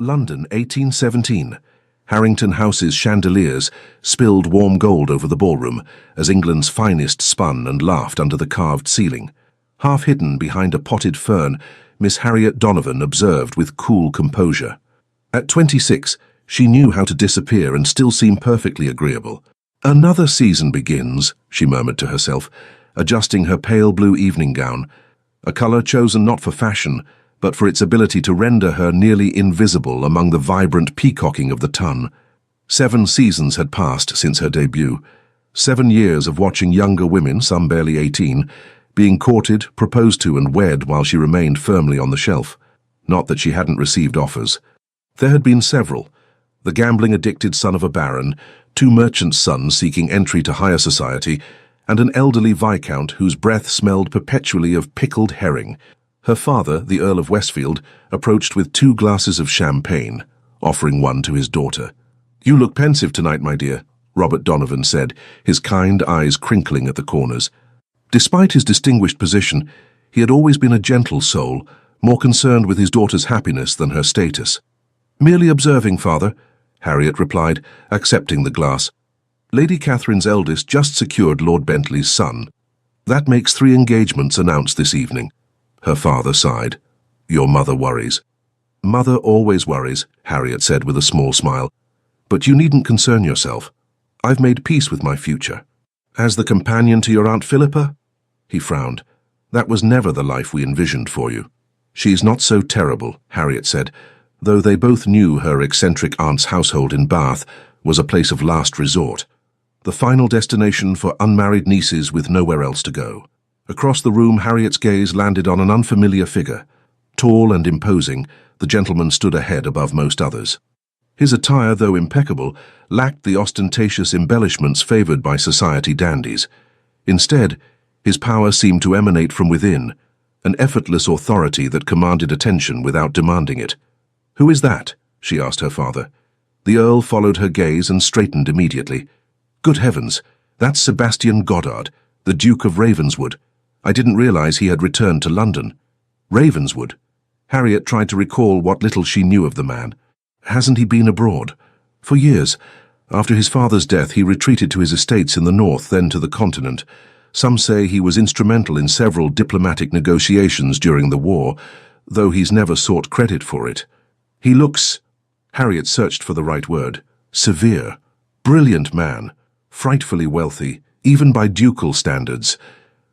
London, 1817. Harrington House's chandeliers spilled warm gold over the ballroom as England's finest spun and laughed under the carved ceiling. Half hidden behind a potted fern, Miss Harriet Donovan observed with cool composure. At 26, she knew how to disappear and still seem perfectly agreeable. "Another season begins," she murmured to herself, adjusting her pale blue evening gown, a colour chosen not for fashion, but for its ability to render her nearly invisible among the vibrant peacocking of the ton. 7 seasons had passed since her debut. 7 years of watching younger women, some barely 18, being courted, proposed to and wed while she remained firmly on the shelf. Not that she hadn't received offers. There had been several. The gambling-addicted son of a baron, 2 merchants' sons seeking entry to higher society, and an elderly viscount whose breath smelled perpetually of pickled herring. Her father, the Earl of Westfield, approached with 2 glasses of champagne, offering one to his daughter. "You look pensive tonight, my dear," Robert Donovan said, his kind eyes crinkling at the corners. Despite his distinguished position, he had always been a gentle soul, more concerned with his daughter's happiness than her status. "Merely observing, father," Harriet replied, accepting the glass. "Lady Catherine's eldest just secured Lord Bentley's son. That makes 3 engagements announced this evening." Her father sighed. "Your mother worries." "Mother always worries," Harriet said with a small smile. "But you needn't concern yourself. I've made peace with my future." "As the companion to your Aunt Philippa?" He frowned. "That was never the life we envisioned for you." "She's not so terrible," Harriet said, though they both knew her eccentric aunt's household in Bath was a place of last resort, the final destination for unmarried nieces with nowhere else to go. Across the room, Harriet's gaze landed on an unfamiliar figure. Tall and imposing, the gentleman stood a head above most others. His attire, though impeccable, lacked the ostentatious embellishments favoured by society dandies. Instead, his power seemed to emanate from within, an effortless authority that commanded attention without demanding it. "Who is that?" she asked her father. The Earl followed her gaze and straightened immediately. "Good heavens, that's Sebastian Goddard, the Duke of Ravenswood. I didn't realize he had returned to London." "Ravenswood?" Harriet tried to recall what little she knew of the man. "Hasn't he been abroad?" "For years. After his father's death, he retreated to his estates in the north, then to the continent. Some say he was instrumental in several diplomatic negotiations during the war, though he's never sought credit for it. He looks," Harriet searched for the right word, "severe. Brilliant man, frightfully wealthy, even by ducal standards.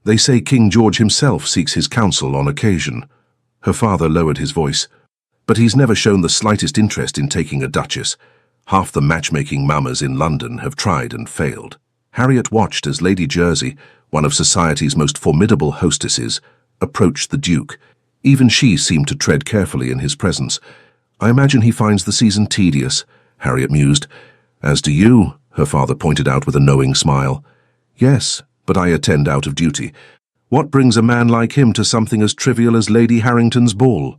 They say King George himself seeks his counsel on occasion." Her father lowered his voice. "But he's never shown the slightest interest in taking a duchess. Half the matchmaking mamas in London have tried and failed." Harriet watched as Lady Jersey, one of society's most formidable hostesses, approached the Duke. Even she seemed to tread carefully in his presence. "I imagine he finds the season tedious," Harriet mused. "As do you," her father pointed out with a knowing smile. "Yes, but I attend out of duty. What brings a man like him to something as trivial as Lady Harrington's ball?"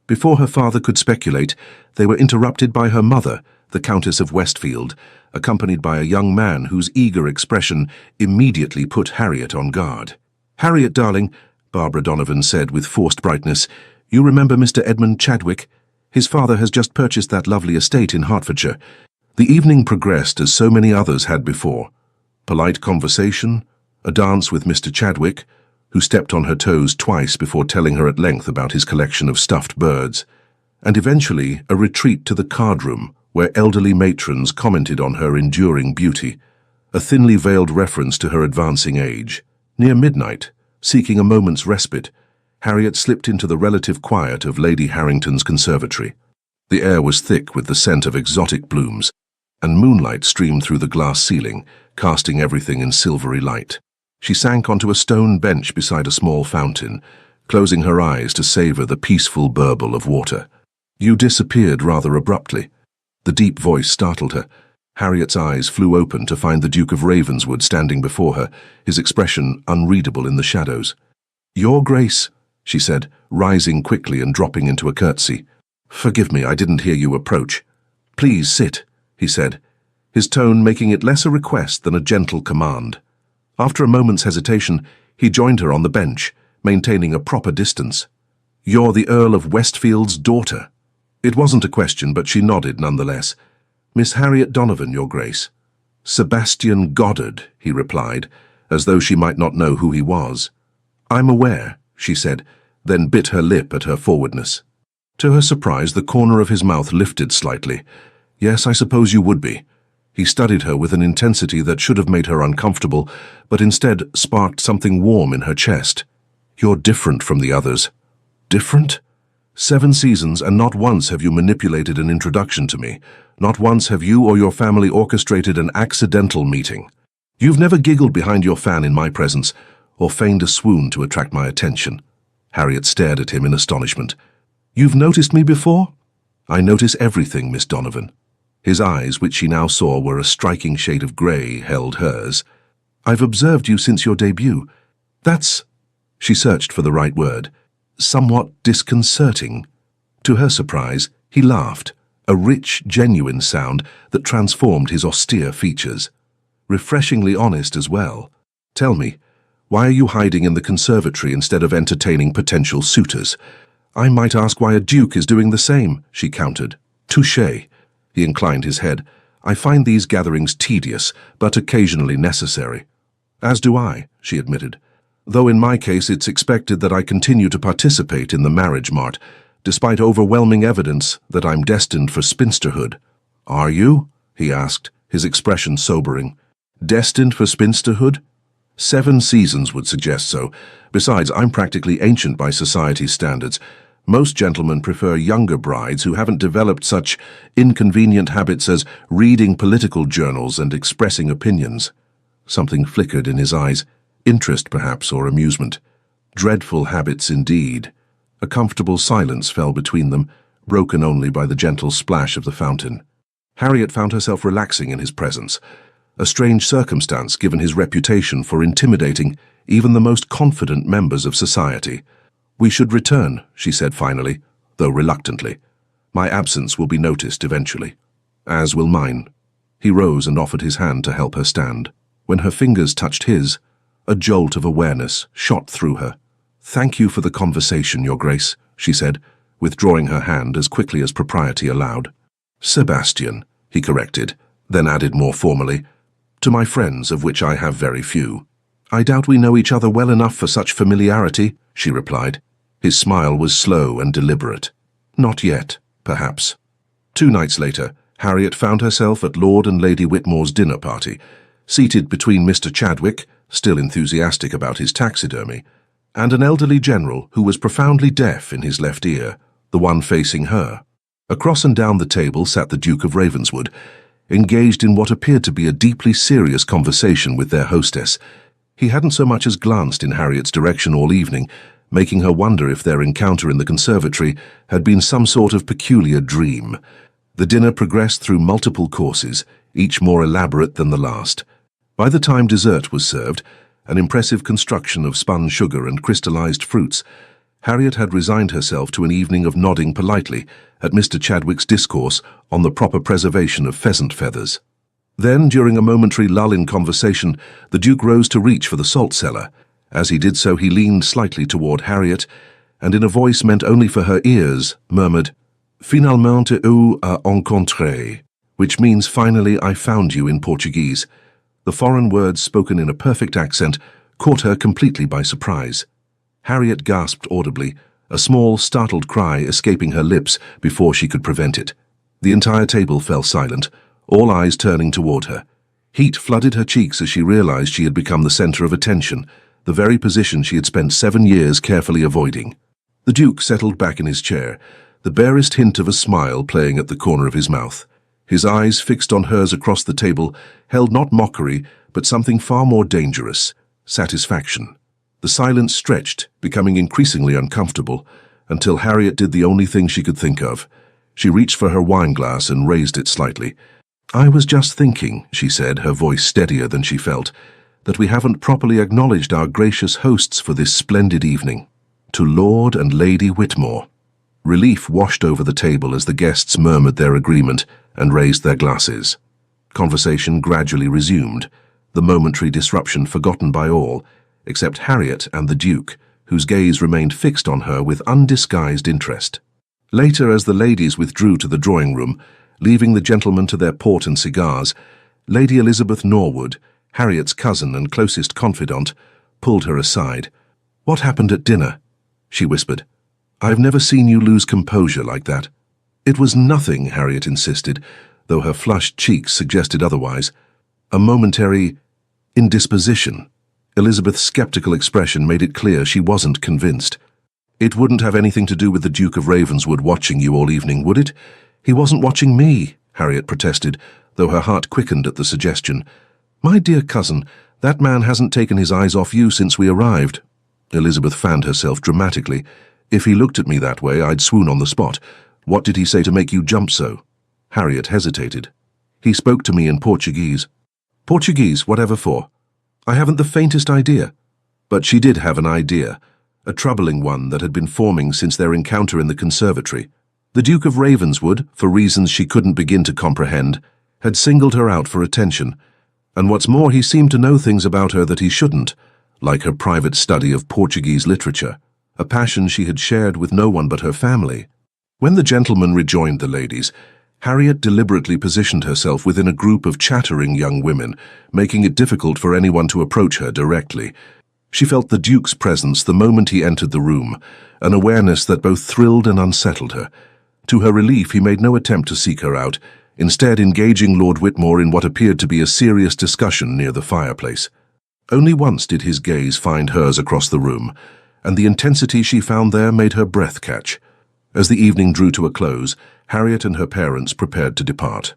Before her father could speculate, they were interrupted by her mother, the Countess of Westfield, accompanied by a young man whose eager expression immediately put Harriet on guard. "Harriet, darling," Barbara Donovan said with forced brightness, "you remember Mr. Edmund Chadwick? His father has just purchased that lovely estate in Hertfordshire." The evening progressed as so many others had before. Polite conversation, a dance with Mr. Chadwick, who stepped on her toes twice before telling her at length about his collection of stuffed birds, and eventually a retreat to the card-room where elderly matrons commented on her enduring beauty, a thinly veiled reference to her advancing age. Near midnight, seeking a moment's respite, Harriet slipped into the relative quiet of Lady Harrington's conservatory. The air was thick with the scent of exotic blooms, and moonlight streamed through the glass ceiling, casting everything in silvery light. She sank onto a stone bench beside a small fountain, closing her eyes to savor the peaceful burble of water. "You disappeared rather abruptly." The deep voice startled her. Harriet's eyes flew open to find the Duke of Ravenswood standing before her, his expression unreadable in the shadows. "Your Grace," she said, rising quickly and dropping into a curtsy. "Forgive me, I didn't hear you approach." "Please sit," he said, his tone making it less a request than a gentle command. After a moment's hesitation, he joined her on the bench, maintaining a proper distance. "You're the Earl of Westfield's daughter." It wasn't a question, but she nodded nonetheless. "Miss Harriet Donovan, Your Grace." "Sebastian Goddard," he replied, as though she might not know who he was. "I'm aware," she said, then bit her lip at her forwardness. To her surprise, the corner of his mouth lifted slightly. "Yes, I suppose you would be." He studied her with an intensity that should have made her uncomfortable, but instead sparked something warm in her chest. "You're different from the others." "Different?" "7 seasons, and not once have you manipulated an introduction to me. Not once have you or your family orchestrated an accidental meeting. You've never giggled behind your fan in my presence, or feigned a swoon to attract my attention." Harriet stared at him in astonishment. "You've noticed me before?" "I notice everything, Miss Donovan." His eyes, which she now saw were a striking shade of grey, held hers. "I've observed you since your debut. That's—" she searched for the right word. "Somewhat disconcerting." To her surprise, he laughed, a rich, genuine sound that transformed his austere features. Refreshingly honest as well. "Tell me, why are you hiding in the conservatory instead of entertaining potential suitors?" "I might ask why a duke is doing the same," she countered. "Touché." He inclined his head. "I find these gatherings tedious, but occasionally necessary." "As do I," she admitted. "Though in my case it's expected that I continue to participate in the marriage mart, despite overwhelming evidence that I'm destined for spinsterhood." "Are you?" he asked, his expression sobering. "Destined for spinsterhood?" 7 seasons would suggest so. Besides, I'm practically ancient by society's standards. Most gentlemen prefer younger brides who haven't developed such inconvenient habits as reading political journals and expressing opinions. Something flickered in his eyes, interest perhaps, or amusement. Dreadful habits indeed. A comfortable silence fell between them, broken only by the gentle splash of the fountain. Harriet found herself relaxing in his presence, a strange circumstance given his reputation for intimidating even the most confident members of society. "We should return," she said finally, though reluctantly. "My absence will be noticed eventually. As will mine." He rose and offered his hand to help her stand. When her fingers touched his, a jolt of awareness shot through her. "Thank you for the conversation, Your Grace," she said, withdrawing her hand as quickly as propriety allowed. "Sebastian," he corrected, then added more formally, "to my friends, of which I have very few." "I doubt we know each other well enough for such familiarity," she replied. His smile was slow and deliberate. "Not yet, perhaps." 2 nights later, Harriet found herself at Lord and Lady Whitmore's dinner party, seated between Mr. Chadwick, still enthusiastic about his taxidermy, and an elderly general who was profoundly deaf in his left ear, the one facing her. Across and down the table sat the Duke of Ravenswood, engaged in what appeared to be a deeply serious conversation with their hostess. He hadn't so much as glanced in Harriet's direction all evening, making her wonder if their encounter in the conservatory had been some sort of peculiar dream. The dinner progressed through multiple courses, each more elaborate than the last. By the time dessert was served, an impressive construction of spun sugar and crystallized fruits, Harriet had resigned herself to an evening of nodding politely at Mr. Chadwick's discourse on the proper preservation of pheasant feathers. Then, during a momentary lull in conversation, the Duke rose to reach for the salt cellar. As he did so, he leaned slightly toward Harriet, and in a voice meant only for her ears, murmured, "Finalement eu rencontré," which means "finally I found you" in Portuguese. The foreign words, spoken in a perfect accent, caught her completely by surprise. Harriet gasped audibly, a small, startled cry escaping her lips before she could prevent it. The entire table fell silent, all eyes turning toward her. Heat flooded her cheeks as she realized she had become the center of attention, the very position she had spent 7 years carefully avoiding. The Duke settled back in his chair, the barest hint of a smile playing at the corner of his mouth. His eyes, fixed on hers across the table, held not mockery, but something far more dangerous, satisfaction. The silence stretched, becoming increasingly uncomfortable, until Harriet did the only thing she could think of. She reached for her wineglass and raised it slightly. "I was just thinking," she said, her voice steadier than she felt, "that we haven't properly acknowledged our gracious hosts for this splendid evening. To Lord and Lady Whitmore." Relief washed over the table as the guests murmured their agreement and raised their glasses. Conversation gradually resumed, the momentary disruption forgotten by all, except Harriet and the Duke, whose gaze remained fixed on her with undisguised interest. Later, as the ladies withdrew to the drawing-room, leaving the gentlemen to their port and cigars, Lady Elizabeth Norwood, Harriet's cousin and closest confidant, pulled her aside. "What happened at dinner?" she whispered. "I've never seen you lose composure like that." "It was nothing," Harriet insisted, though her flushed cheeks suggested otherwise. "A momentary indisposition." Elizabeth's skeptical expression made it clear she wasn't convinced. "It wouldn't have anything to do with the Duke of Ravenswood watching you all evening, would it?" "He wasn't watching me," Harriet protested, though her heart quickened at the suggestion. "My dear cousin, that man hasn't taken his eyes off you since we arrived." Elizabeth fanned herself dramatically. "If he looked at me that way, I'd swoon on the spot. What did he say to make you jump so?" Harriet hesitated. "He spoke to me in Portuguese." "Portuguese, whatever for?" "I haven't the faintest idea." But she did have an idea, a troubling one that had been forming since their encounter in the conservatory. The Duke of Ravenswood, for reasons she couldn't begin to comprehend, had singled her out for attention, and what's more, he seemed to know things about her that he shouldn't, like her private study of Portuguese literature, a passion she had shared with no one but her family. When the gentlemen rejoined the ladies, Harriet deliberately positioned herself within a group of chattering young women, making it difficult for anyone to approach her directly. She felt the Duke's presence the moment he entered the room, an awareness that both thrilled and unsettled her. To her relief, he made no attempt to seek her out, instead engaging Lord Whitmore in what appeared to be a serious discussion near the fireplace. Only once did his gaze find hers across the room, and the intensity she found there made her breath catch. As the evening drew to a close, Harriet and her parents prepared to depart.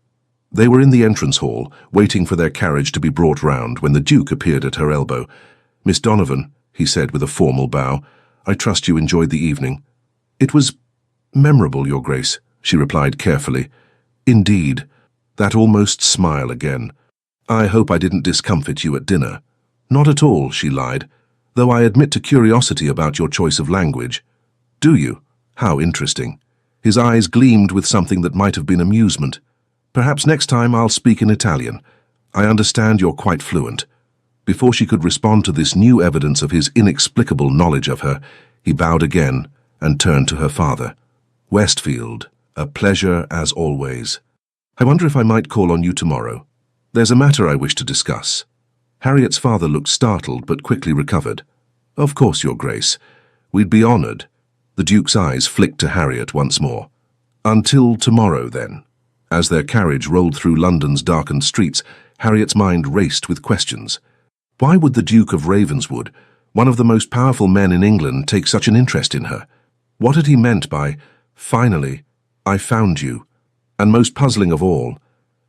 They were in the entrance hall, waiting for their carriage to be brought round, when the Duke appeared at her elbow. "Miss Donovan," he said with a formal bow, "I trust you enjoyed the evening." "It was memorable, Your Grace," she replied carefully. "Indeed." That almost smile again. "I hope I didn't discomfit you at dinner." "Not at all," she lied, "though I admit to curiosity about your choice of language." "Do you? How interesting." His eyes gleamed with something that might have been amusement. "Perhaps next time I'll speak in Italian. I understand you're quite fluent." Before she could respond to this new evidence of his inexplicable knowledge of her, he bowed again and turned to her father. "Westfield, a pleasure as always. I wonder if I might call on you tomorrow. There's a matter I wish to discuss." Harriet's father looked startled but quickly recovered. "Of course, Your Grace. We'd be honored." The Duke's eyes flicked to Harriet once more. "Until tomorrow, then." As their carriage rolled through London's darkened streets, Harriet's mind raced with questions. Why would the Duke of Ravenswood, one of the most powerful men in England, take such an interest in her? What had he meant by, "Finally, I found you"? And most puzzling of all,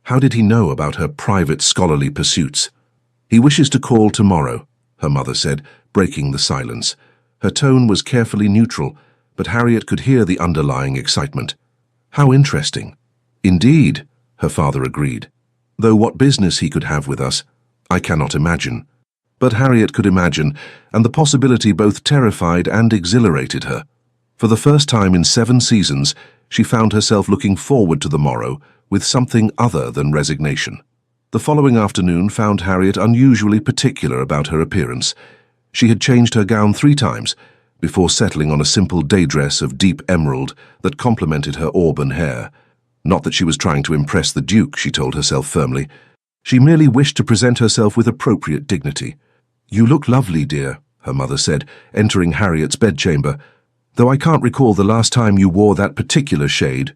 how did he know about her private scholarly pursuits? "He wishes to call tomorrow," her mother said, breaking the silence. Her tone was carefully neutral, but Harriet could hear the underlying excitement. "How interesting." "Indeed," her father agreed. "Though what business he could have with us, I cannot imagine." But Harriet could imagine, and the possibility both terrified and exhilarated her. For the first time in 7 seasons, she found herself looking forward to the morrow with something other than resignation. The following afternoon found Harriet unusually particular about her appearance. She had changed her gown 3 times, before settling on a simple day dress of deep emerald that complemented her auburn hair. Not that she was trying to impress the Duke, she told herself firmly. She merely wished to present herself with appropriate dignity. "You look lovely, dear," her mother said, entering Harriet's bedchamber, "though I can't recall the last time you wore that particular shade."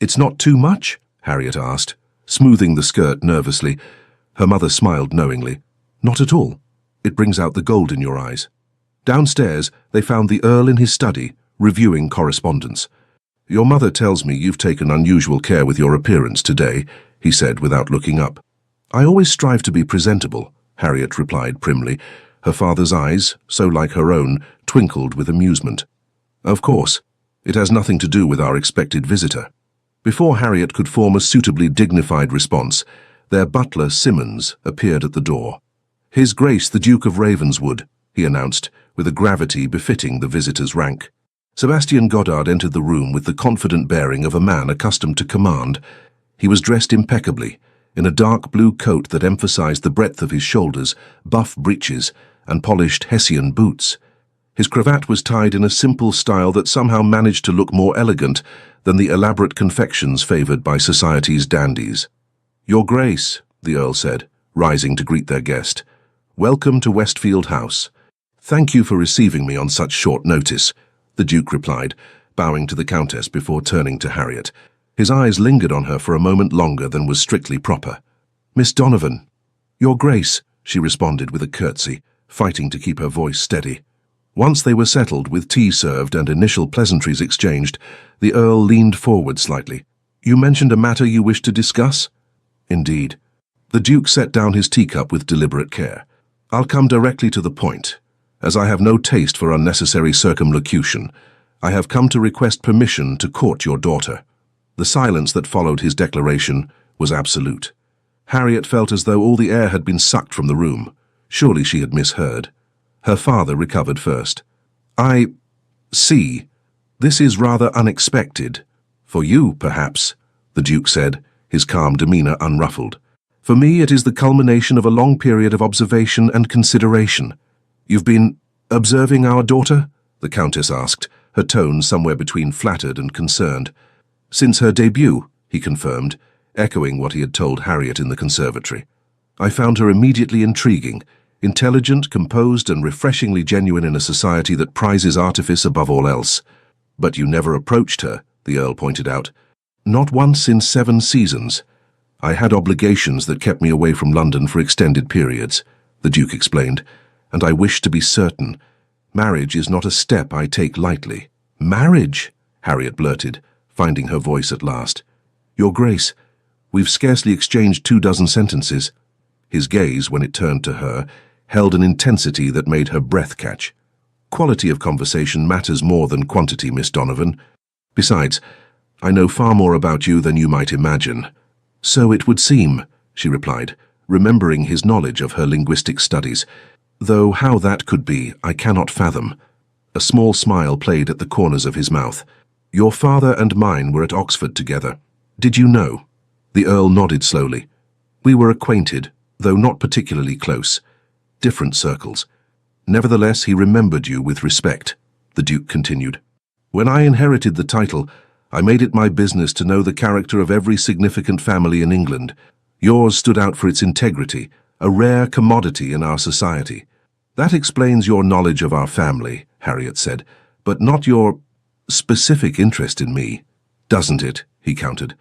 "It's not too much?" Harriet asked, smoothing the skirt nervously. Her mother smiled knowingly. "Not at all. It brings out the gold in your eyes." Downstairs, they found the Earl in his study, reviewing correspondence. "Your mother tells me you've taken unusual care with your appearance today," he said without looking up. "I always strive to be presentable," Harriet replied primly. Her father's eyes, so like her own, twinkled with amusement. "Of course. It has nothing to do with our expected visitor." Before Harriet could form a suitably dignified response, their butler, Simmons, appeared at the door. "His Grace the Duke of Ravenswood," he announced, with a gravity befitting the visitor's rank. Sebastian Goddard entered the room with the confident bearing of a man accustomed to command. He was dressed impeccably, in a dark blue coat that emphasized the breadth of his shoulders, buff breeches, and polished Hessian boots. His cravat was tied in a simple style that somehow managed to look more elegant than the elaborate confections favoured by society's dandies. "Your Grace," the Earl said, rising to greet their guest. "Welcome to Westfield House." "Thank you for receiving me on such short notice," the Duke replied, bowing to the Countess before turning to Harriet. His eyes lingered on her for a moment longer than was strictly proper. "Miss Donovan." "Your Grace," she responded with a curtsy, fighting to keep her voice steady. Once they were settled, with tea served and initial pleasantries exchanged, the Earl leaned forward slightly. "You mentioned a matter you wished to discuss?" "Indeed." The Duke set down his teacup with deliberate care. "I'll come directly to the point. As I have no taste for unnecessary circumlocution, I have come to request permission to court your daughter." The silence that followed his declaration was absolute. Harriet felt as though all the air had been sucked from the room. Surely she had misheard. Her father recovered first. "I see. This is rather unexpected. For you, perhaps," the Duke said, his calm demeanour unruffled. "For me, it is the culmination of a long period of observation and consideration." "You've been observing our daughter?" the Countess asked, her tone somewhere between flattered and concerned. "Since her debut," he confirmed, echoing what he had told Harriet in the conservatory. "I found her immediately intriguing, intelligent, composed, and refreshingly genuine in a society that prizes artifice above all else." "But you never approached her," the Earl pointed out. "Not once in 7 seasons. I had obligations that kept me away from London for extended periods," the Duke explained, "and I wish to be certain. Marriage is not a step I take lightly." "Marriage?" Harriet blurted, finding her voice at last. "Your Grace, we've scarcely exchanged 24 sentences." His gaze, when it turned to her, held an intensity that made her breath catch. "Quality of conversation matters more than quantity, Miss Donovan. Besides, I know far more about you than you might imagine." "So it would seem," she replied, remembering his knowledge of her linguistic studies, "though how that could be, I cannot fathom." A small smile played at the corners of his mouth. "Your father and mine were at Oxford together. Did you know?" The Earl nodded slowly. "We were acquainted, though not particularly close. Different circles. Nevertheless, he remembered you with respect," the Duke continued. "When I inherited the title, I made it my business to know the character of every significant family in England. Yours stood out for its integrity, a rare commodity in our society." "That explains your knowledge of our family," Harriet said, "but not your specific interest in me." "Doesn't it?" he countered.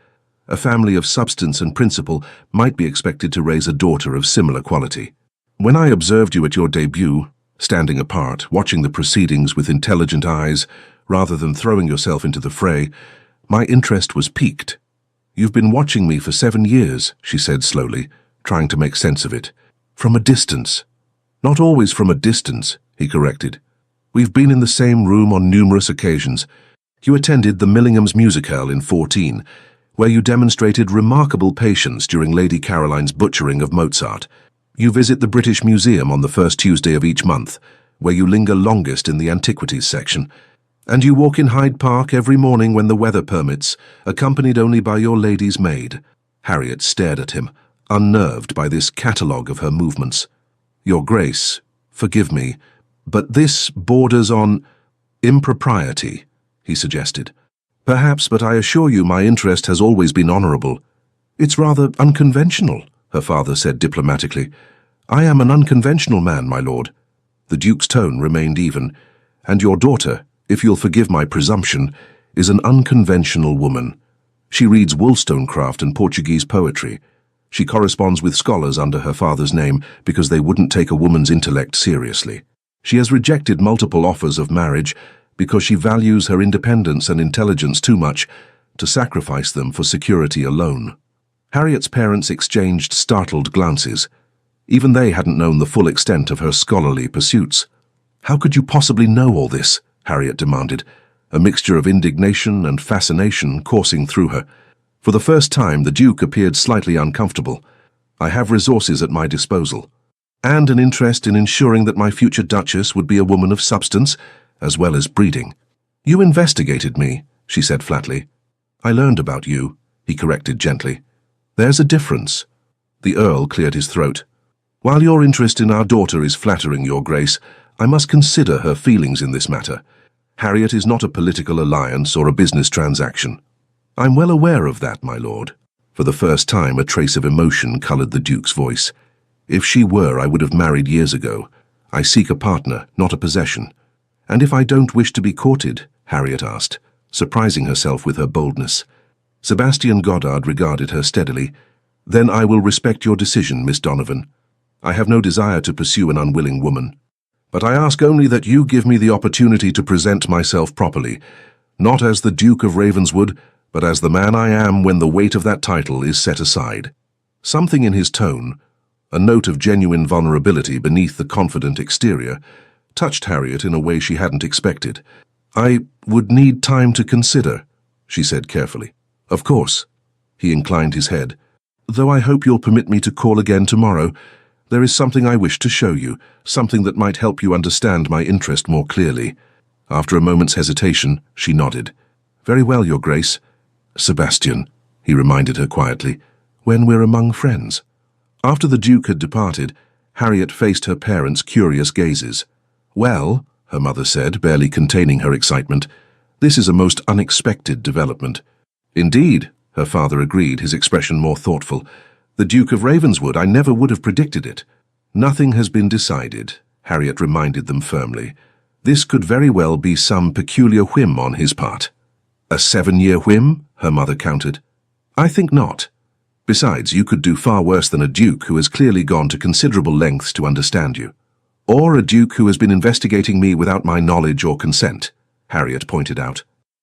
"A family of substance and principle might be expected to raise a daughter of similar quality. When I observed you at your debut, standing apart, watching the proceedings with intelligent eyes, rather than throwing yourself into the fray, my interest was piqued." "You've been watching me for 7 years," she said slowly, trying to make sense of it. "From a distance." "Not always from a distance," he corrected. "We've been in the same room on numerous occasions. You attended the Millingham's Musicale in 14, where you demonstrated remarkable patience during Lady Caroline's butchering of Mozart. You visit the British Museum on the first Tuesday of each month, where you linger longest in the antiquities section. And you walk in Hyde Park every morning when the weather permits, accompanied only by your lady's maid." Harriet stared at him, unnerved by this catalogue of her movements. "Your Grace, forgive me, but this borders on impropriety," he suggested. "Perhaps, but I assure you my interest has always been honourable." "It's rather unconventional," her father said diplomatically. "I am an unconventional man, my lord." The Duke's tone remained even. "And your daughter, if you'll forgive my presumption, is an unconventional woman. She reads Wollstonecraft and Portuguese poetry. She corresponds with scholars under her father's name because they wouldn't take a woman's intellect seriously. She has rejected multiple offers of marriage because she values her independence and intelligence too much to sacrifice them for security alone." Harriet's parents exchanged startled glances. Even they hadn't known the full extent of her scholarly pursuits. "How could you possibly know all this?" Harriet demanded, a mixture of indignation and fascination coursing through her. For the first time, the Duke appeared slightly uncomfortable. "I have resources at my disposal, and an interest in ensuring that my future Duchess would be a woman of substance, as well as breeding." "You investigated me," she said flatly. "I learned about you," he corrected gently. "There's a difference." The Earl cleared his throat. "While your interest in our daughter is flattering, Your Grace, I must consider her feelings in this matter. Harriet is not a political alliance or a business transaction. I'm well aware of that, my lord. For the first time, a trace of emotion coloured the Duke's voice. If she were, I would have married years ago. I seek a partner, not a possession. And if I don't wish to be courted? Harriet asked, surprising herself with her boldness. Sebastian Goddard regarded her steadily. Then I will respect your decision, Miss Donovan. I have no desire to pursue an unwilling woman. But I ask only that you give me the opportunity to present myself properly, not as the Duke of Ravenswood, but as the man I am when the weight of that title is set aside. Something in his tone, a note of genuine vulnerability beneath the confident exterior, touched Harriet in a way she hadn't expected. I would need time to consider, she said carefully. Of course. He inclined his head. Though I hope you'll permit me to call again tomorrow. There is something I wish to show you, something that might help you understand my interest more clearly. After a moment's hesitation, she nodded. Very well, Your Grace. Sebastian, he reminded her quietly, when we're among friends. After the Duke had departed, Harriet faced her parents' curious gazes. Well, her mother said, barely containing her excitement, this is a most unexpected development. Indeed, her father agreed, his expression more thoughtful. The Duke of Ravenswood, I never would have predicted it. Nothing has been decided, Harriet reminded them firmly. This could very well be some peculiar whim on his part. A 7-year whim? Her mother countered. I think not. Besides, you could do far worse than a duke who has clearly gone to considerable lengths to understand you. Or a duke who has been investigating me without my knowledge or consent, Harriet pointed out.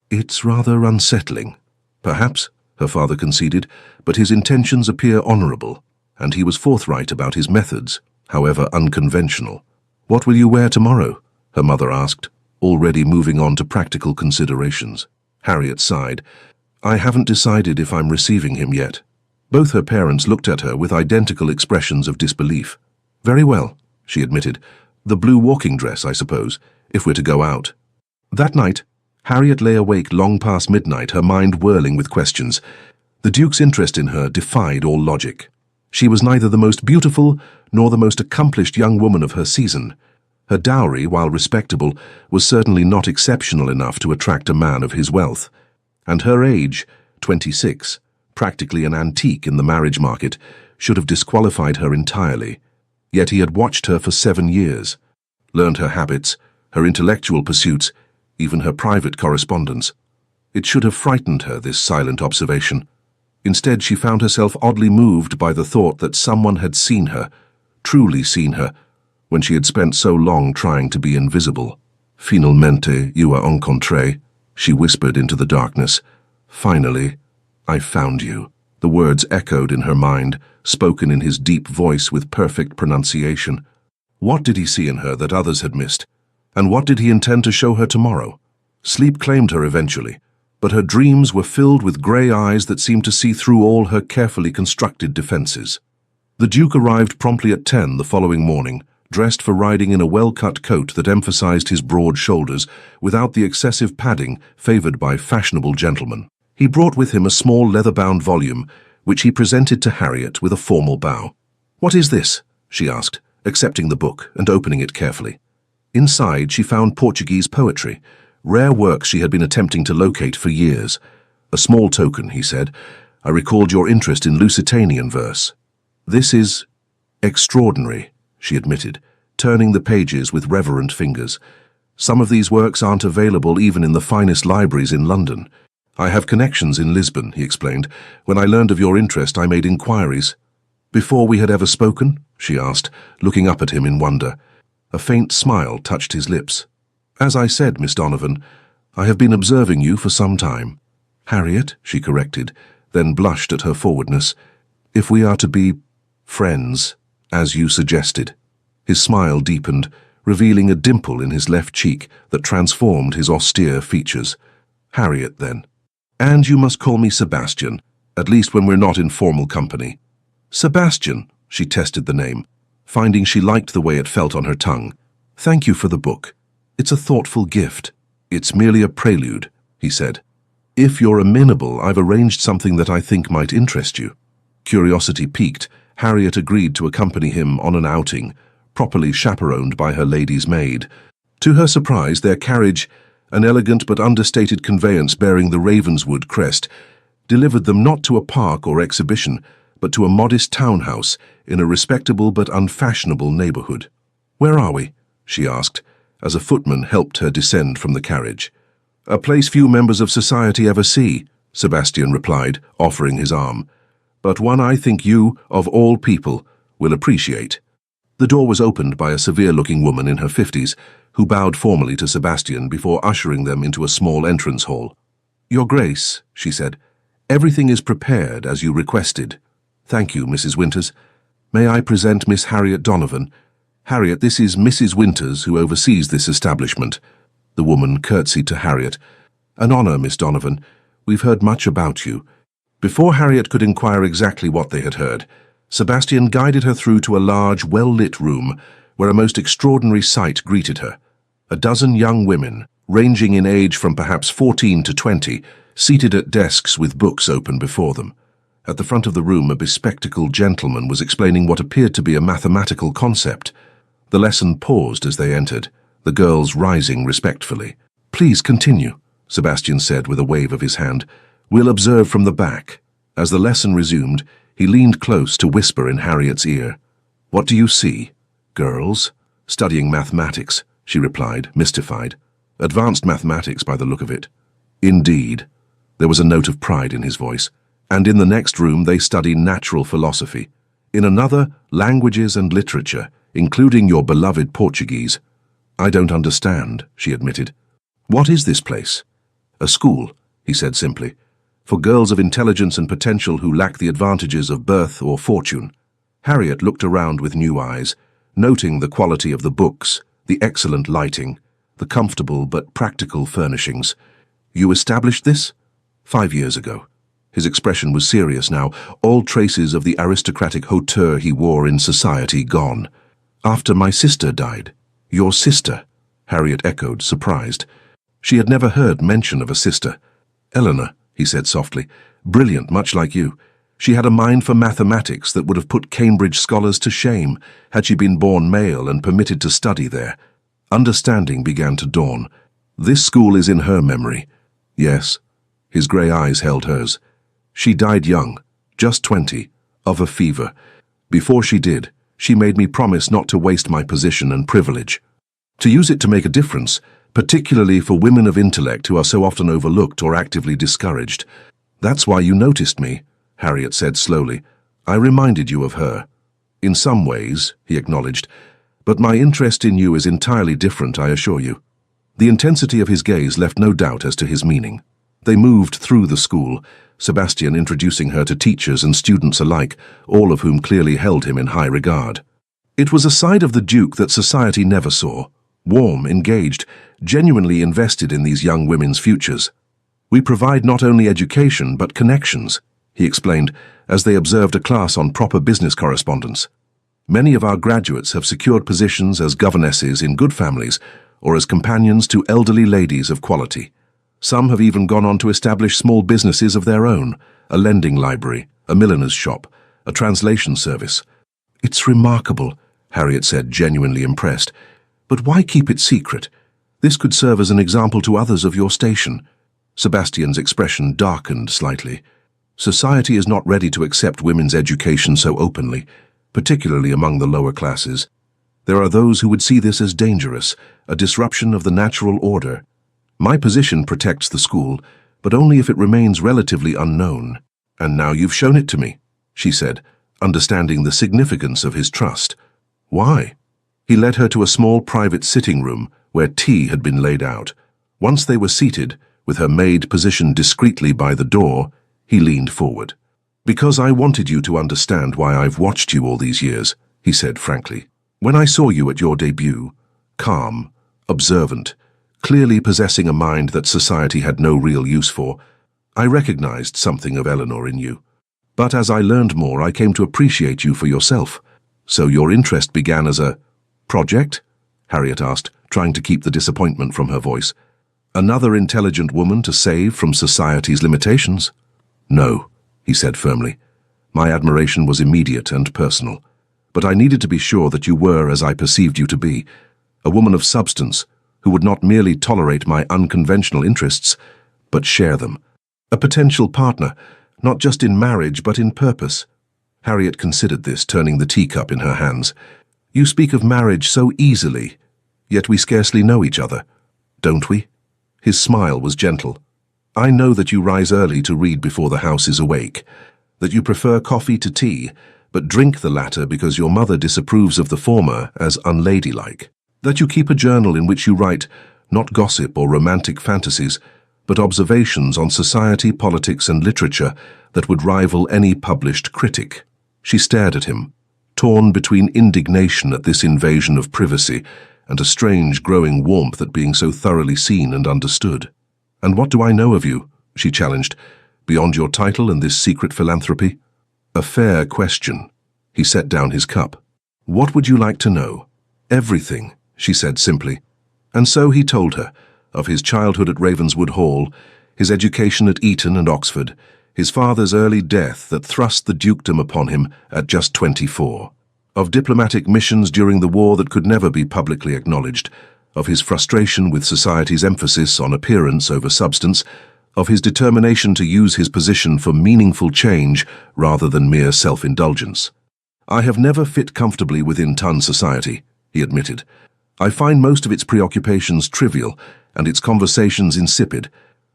It's rather unsettling. Perhaps, her father conceded, but his intentions appear honourable, and he was forthright about his methods, however unconventional. What will you wear tomorrow? Her mother asked, already moving on to practical considerations. Harriet sighed. I haven't decided if I'm receiving him yet. Both her parents looked at her with identical expressions of disbelief. Very well, she admitted. The blue walking dress, I suppose, if we're to go out. That night, Harriet lay awake long past midnight, her mind whirling with questions. The Duke's interest in her defied all logic. She was neither the most beautiful nor the most accomplished young woman of her season. Her dowry, while respectable, was certainly not exceptional enough to attract a man of his wealth. And her age, 26, practically an antique in the marriage market, should have disqualified her entirely. Yet he had watched her for 7 years, learned her habits, her intellectual pursuits, even her private correspondence. It should have frightened her, this silent observation. Instead, she found herself oddly moved by the thought that someone had seen her, truly seen her, when she had spent so long trying to be invisible. Finalmente you a encontré, she whispered into the darkness. Finally, I found you. The words echoed in her mind, spoken in his deep voice with perfect pronunciation. What did he see in her that others had missed? And what did he intend to show her tomorrow? Sleep claimed her eventually, but her dreams were filled with grey eyes that seemed to see through all her carefully constructed defences. The Duke arrived promptly at 10 the following morning, dressed for riding in a well-cut coat that emphasized his broad shoulders without the excessive padding favoured by fashionable gentlemen. He brought with him a small leather-bound volume, which he presented to Harriet with a formal bow. "What is this?" she asked, accepting the book and opening it carefully. Inside, she found Portuguese poetry, rare works she had been attempting to locate for years. "A small token," he said. "I recalled your interest in Lusitanian verse." "This is extraordinary," she admitted, turning the pages with reverent fingers. "Some of these works aren't available even in the finest libraries in London. I have connections in Lisbon," he explained. "When I learned of your interest, I made inquiries." "Before we had ever spoken?" she asked, looking up at him in wonder. A faint smile touched his lips. "As I said, Miss Donovan, I have been observing you for some time." "Harriet," she corrected, then blushed at her forwardness. "If we are to be friends, as you suggested." His smile deepened, revealing a dimple in his left cheek that transformed his austere features. "Harriet, then. And you must call me Sebastian, at least when we're not in formal company." "Sebastian," she tested the name, finding she liked the way it felt on her tongue. "Thank you for the book. It's a thoughtful gift." "It's merely a prelude," he said. "If you're amenable, I've arranged something that I think might interest you." Curiosity piqued, Harriet agreed to accompany him on an outing, properly chaperoned by her lady's maid. To her surprise, their carriage, an elegant but understated conveyance bearing the Ravenswood crest, delivered them not to a park or exhibition, but to a modest townhouse in a respectable but unfashionable neighborhood. "Where are we?" she asked, as a footman helped her descend from the carriage. "A place few members of society ever see," Sebastian replied, offering his arm, "but one I think you, of all people, will appreciate." The door was opened by a severe-looking woman in her 50s, who bowed formally to Sebastian before ushering them into a small entrance hall. "Your Grace," she said, "everything is prepared as you requested." "Thank you, Mrs. Winters. May I present Miss Harriet Donovan? Harriet, this is Mrs. Winters, who oversees this establishment." The woman curtsied to Harriet. "An honor, Miss Donovan. We've heard much about you." Before Harriet could inquire exactly what they had heard, Sebastian guided her through to a large, well-lit room where a most extraordinary sight greeted her. A dozen young women, ranging in age from perhaps 14 to 20, seated at desks with books open before them. At the front of the room, a bespectacled gentleman was explaining what appeared to be a mathematical concept. The lesson paused as they entered, the girls rising respectfully. "Please continue," Sebastian said with a wave of his hand. "We'll observe from the back." As the lesson resumed, he leaned close to whisper in Harriet's ear. "What do you see?" "Girls studying mathematics," she replied, mystified. "Advanced mathematics by the look of it." "Indeed." There was a note of pride in his voice. "And in the next room they study natural philosophy. In another, languages and literature, including your beloved Portuguese." "I don't understand," she admitted. "What is this place?" "A school," he said simply, "for girls of intelligence and potential who lack the advantages of birth or fortune." Harriet looked around with new eyes, noting the quality of the books, the excellent lighting, the comfortable but practical furnishings. "You established this?" 5 years ago." His expression was serious now, all traces of the aristocratic hauteur he wore in society gone. "After my sister died." "Your sister?" Harriet echoed, surprised. She had never heard mention of a sister. "Eleanor," he said softly, "brilliant, much like you. She had a mind for mathematics that would have put Cambridge scholars to shame had she been born male and permitted to study there." Understanding began to dawn. "This school is in her memory." "Yes." His grey eyes held hers. "She died young, just 20, of a fever. Before she did, she made me promise not to waste my position and privilege. To use it to make a difference, particularly for women of intellect who are so often overlooked or actively discouraged. That's why you noticed me," Harriet said slowly. "I reminded you of her." "In some ways," he acknowledged, "but my interest in you is entirely different, I assure you." The intensity of his gaze left no doubt as to his meaning. They moved through the school, Sebastian introducing her to teachers and students alike, all of whom clearly held him in high regard. It was a side of the Duke that society never saw, warm, engaged, genuinely invested in these young women's futures. "We provide not only education but connections," he explained, as they observed a class on proper business correspondence. "Many of our graduates have secured positions as governesses in good families or as companions to elderly ladies of quality. Some have even gone on to establish small businesses of their own, a lending library, a milliner's shop, a translation service." "It's remarkable," Harriet said, genuinely impressed. "But why keep it secret? This could serve as an example to others of your station." Sebastian's expression darkened slightly. "Society is not ready to accept women's education so openly, particularly among the lower classes. There are those who would see this as dangerous, a disruption of the natural order. My position protects the school, but only if it remains relatively unknown. And now you've shown it to me," she said, understanding the significance of his trust. "Why?" He led her to a small private sitting room where tea had been laid out. Once they were seated, with her maid positioned discreetly by the door, he leaned forward. "Because I wanted you to understand why I've watched you all these years," he said frankly. "When I saw you at your debut, calm, observant, clearly possessing a mind that society had no real use for, I recognized something of Eleanor in you. But as I learned more, I came to appreciate you for yourself. So your interest began as a project?" Harriet asked, trying to keep the disappointment from her voice. "Another intelligent woman to save from society's limitations?" "No," he said firmly. "My admiration was immediate and personal. but I needed to be sure that you were as I perceived you to be, a woman of substance who would not merely tolerate my unconventional interests, but share them. A potential partner, not just in marriage but in purpose. Harriet considered this, turning the teacup in her hands. You speak of marriage so easily, yet we scarcely know each other, don't we? His smile was gentle. I know that you rise early to read before the house is awake, that you prefer coffee to tea, but drink the latter because your mother disapproves of the former as unladylike, that you keep a journal in which you write not gossip or romantic fantasies, but observations on society, politics, and literature that would rival any published critic. She stared at him, torn between indignation at this invasion of privacy and a strange growing warmth at being so thoroughly seen and understood. And what do I know of you, she challenged, beyond your title and this secret philanthropy? A fair question. He set down his cup. What would you like to know? Everything, she said simply. And so he told her of his childhood at Ravenswood Hall, his education at Eton and Oxford, his father's early death that thrust the dukedom upon him at just 24, of diplomatic missions during the war that could never be publicly acknowledged, of his frustration with society's emphasis on appearance over substance, of his determination to use his position for meaningful change rather than mere self-indulgence. I have never fit comfortably within Tun society, he admitted. I find most of its preoccupations trivial and its conversations insipid,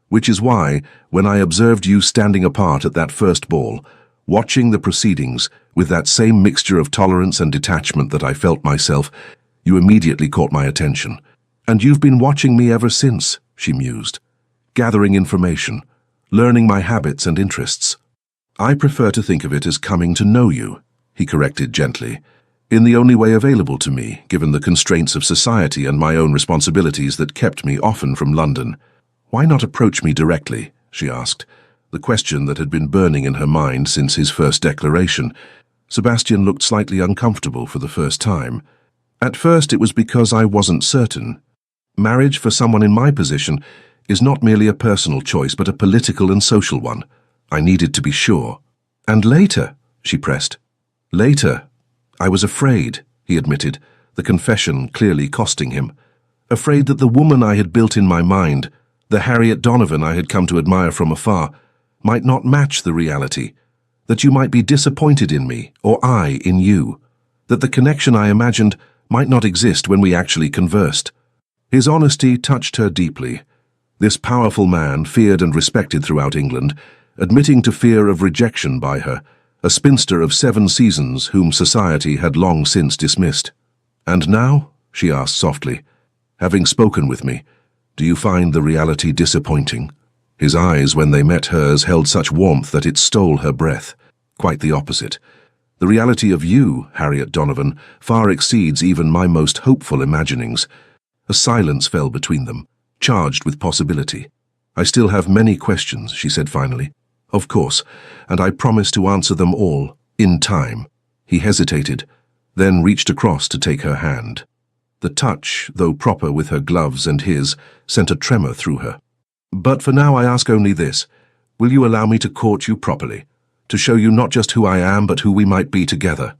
which is why, when I observed you standing apart at that first ball, watching the proceedings with that same mixture of tolerance and detachment that I felt myself, you immediately caught my attention. And you've been watching me ever since, she mused, gathering information, learning my habits and interests. I prefer to think of it as coming to know you, he corrected gently, in the only way available to me, given the constraints of society and my own responsibilities that kept me often from London. Why not approach me directly, she asked, the question that had been burning in her mind since his first declaration. Sebastian looked slightly uncomfortable for the first time. At first it was because I wasn't certain. Marriage for someone in my position is not merely a personal choice but a political and social one. I needed to be sure. And later, she pressed. Later, I was afraid, he admitted, the confession clearly costing him. Afraid that the woman I had built in my mind, the Harriet Donovan I had come to admire from afar, might not match the reality, that you might be disappointed in me, or I in you, that the connection I imagined might not exist when we actually conversed. His honesty touched her deeply. This powerful man, feared and respected throughout England, admitting to fear of rejection by her, a spinster of 7 seasons whom society had long since dismissed. And now, she asked softly, having spoken with me, do you find the reality disappointing? His eyes, when they met hers, held such warmth that it stole her breath. Quite the opposite. The reality of you, Harriet Donovan, far exceeds even my most hopeful imaginings. A silence fell between them, charged with possibility. I still have many questions, she said finally. Of course, and I promise to answer them all, in time. He hesitated, then reached across to take her hand. The touch, though proper with her gloves and his, sent a tremor through her. But for now I ask only this. Will you allow me to court you properly? To show you not just who I am, but who we might be together?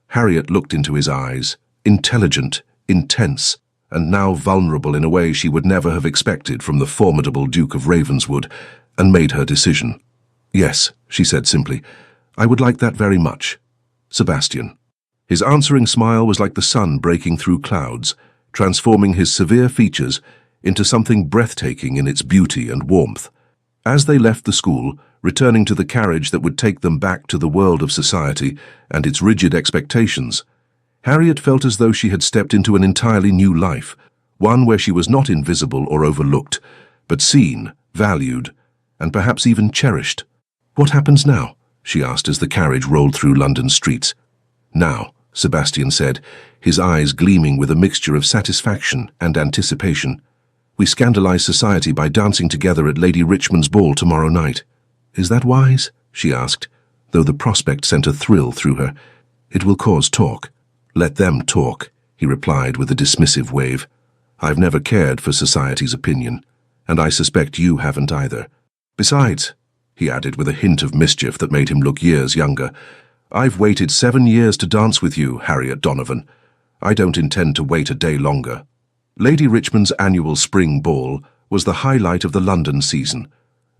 Harriet looked into his eyes, intelligent, intense, and now vulnerable in a way she would never have expected from the formidable Duke of Ravenswood, and made her decision. Yes, she said simply, I would like that very much. Sebastian. His answering smile was like the sun breaking through clouds, transforming his severe features into something breathtaking in its beauty and warmth. As they left the school, returning to the carriage that would take them back to the world of society and its rigid expectations, Harriet felt as though she had stepped into an entirely new life, one where she was not invisible or overlooked, but seen, valued, and perhaps even cherished. What happens now? She asked as the carriage rolled through London's streets. Now, Sebastian said, his eyes gleaming with a mixture of satisfaction and anticipation. We scandalize society by dancing together at Lady Richmond's ball tomorrow night. Is that wise? She asked, though the prospect sent a thrill through her. It will cause talk. Let them talk, he replied with a dismissive wave. I've never cared for society's opinion, and I suspect you haven't either. Besides, he added with a hint of mischief that made him look years younger, "I've waited 7 years to dance with you, Harriet Donovan. I don't intend to wait a day longer." Lady Richmond's annual spring ball was the highlight of the London season,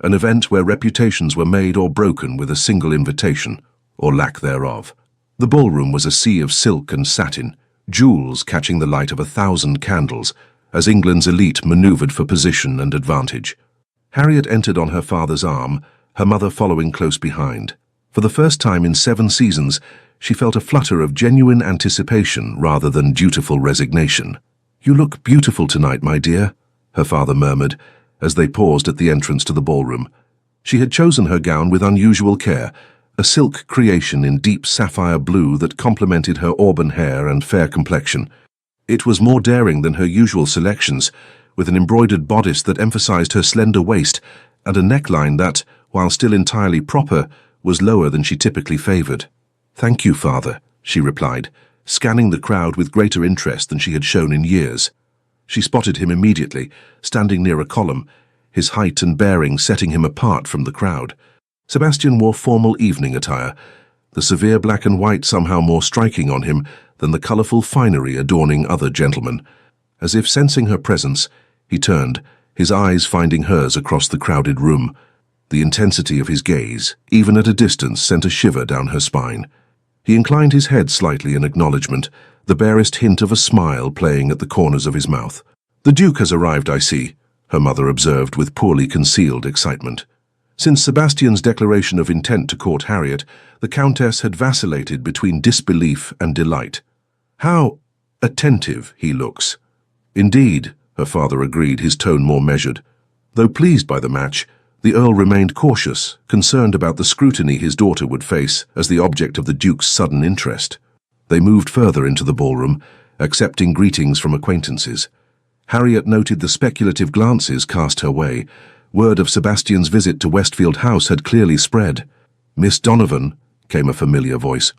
an event where reputations were made or broken with a single invitation, or lack thereof. The ballroom was a sea of silk and satin, jewels catching the light of 1,000 candles, as England's elite manoeuvred for position and advantage. Harriet entered on her father's arm, her mother following close behind. For the first time in 7 seasons, she felt a flutter of genuine anticipation rather than dutiful resignation. "You look beautiful tonight, my dear," her father murmured, as they paused at the entrance to the ballroom. She had chosen her gown with unusual care, a silk creation in deep sapphire blue that complemented her auburn hair and fair complexion. It was more daring than her usual selections, with an embroidered bodice that emphasized her slender waist and a neckline that, while still entirely proper, was lower than she typically favored. "Thank you, father," she replied, scanning the crowd with greater interest than she had shown in years. She spotted him immediately, standing near a column, his height and bearing setting him apart from the crowd. Sebastian wore formal evening attire, the severe black and white somehow more striking on him than the colourful finery adorning other gentlemen. As if sensing her presence, he turned, his eyes finding hers across the crowded room. The intensity of his gaze, even at a distance, sent a shiver down her spine. He inclined his head slightly in acknowledgement, the barest hint of a smile playing at the corners of his mouth. "The Duke has arrived, I see," her mother observed with poorly concealed excitement. Since Sebastian's declaration of intent to court Harriet, the Countess had vacillated between disbelief and delight. "How attentive he looks." "Indeed," her father agreed, his tone more measured. Though pleased by the match, the Earl remained cautious, concerned about the scrutiny his daughter would face as the object of the Duke's sudden interest. They moved further into the ballroom, accepting greetings from acquaintances. Harriet noted the speculative glances cast her way. Word of Sebastian's visit to Westfield House had clearly spread. "Miss Donovan," came a familiar voice.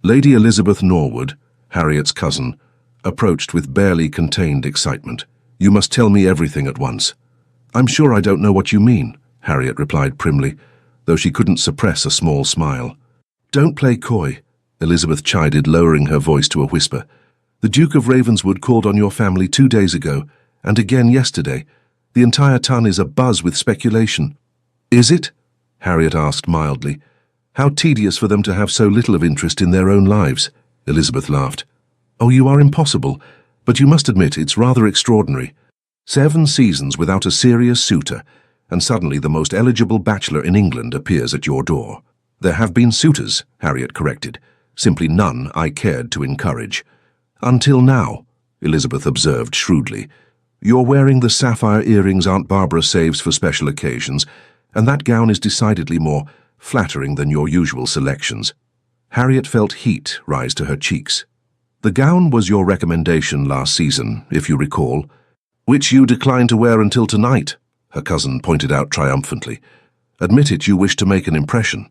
Lady Elizabeth Norwood, Harriet's cousin, approached with barely contained excitement. "You must tell me everything at once." "I'm sure I don't know what you mean," Harriet replied primly, though she couldn't suppress a small smile. "Don't play coy," Elizabeth chided, lowering her voice to a whisper. "The Duke of Ravenswood called on your family 2 days ago, and again yesterday. The entire town is abuzz with speculation." "Is it?" Harriet asked mildly. "How tedious for them to have so little of interest in their own lives," Elizabeth laughed. "Oh, you are impossible, but you must admit it's rather extraordinary. 7 seasons without a serious suitor, and suddenly the most eligible bachelor in England appears at your door." "There have been suitors," Harriet corrected, "simply none I cared to encourage." "Until now," Elizabeth observed shrewdly. "You're wearing the sapphire earrings Aunt Barbara saves for special occasions, and that gown is decidedly more flattering than your usual selections." Harriet felt heat rise to her cheeks. "The gown was your recommendation last season, if you recall, which you declined to wear until tonight," her cousin pointed out triumphantly. "Admit it, you wish to make an impression."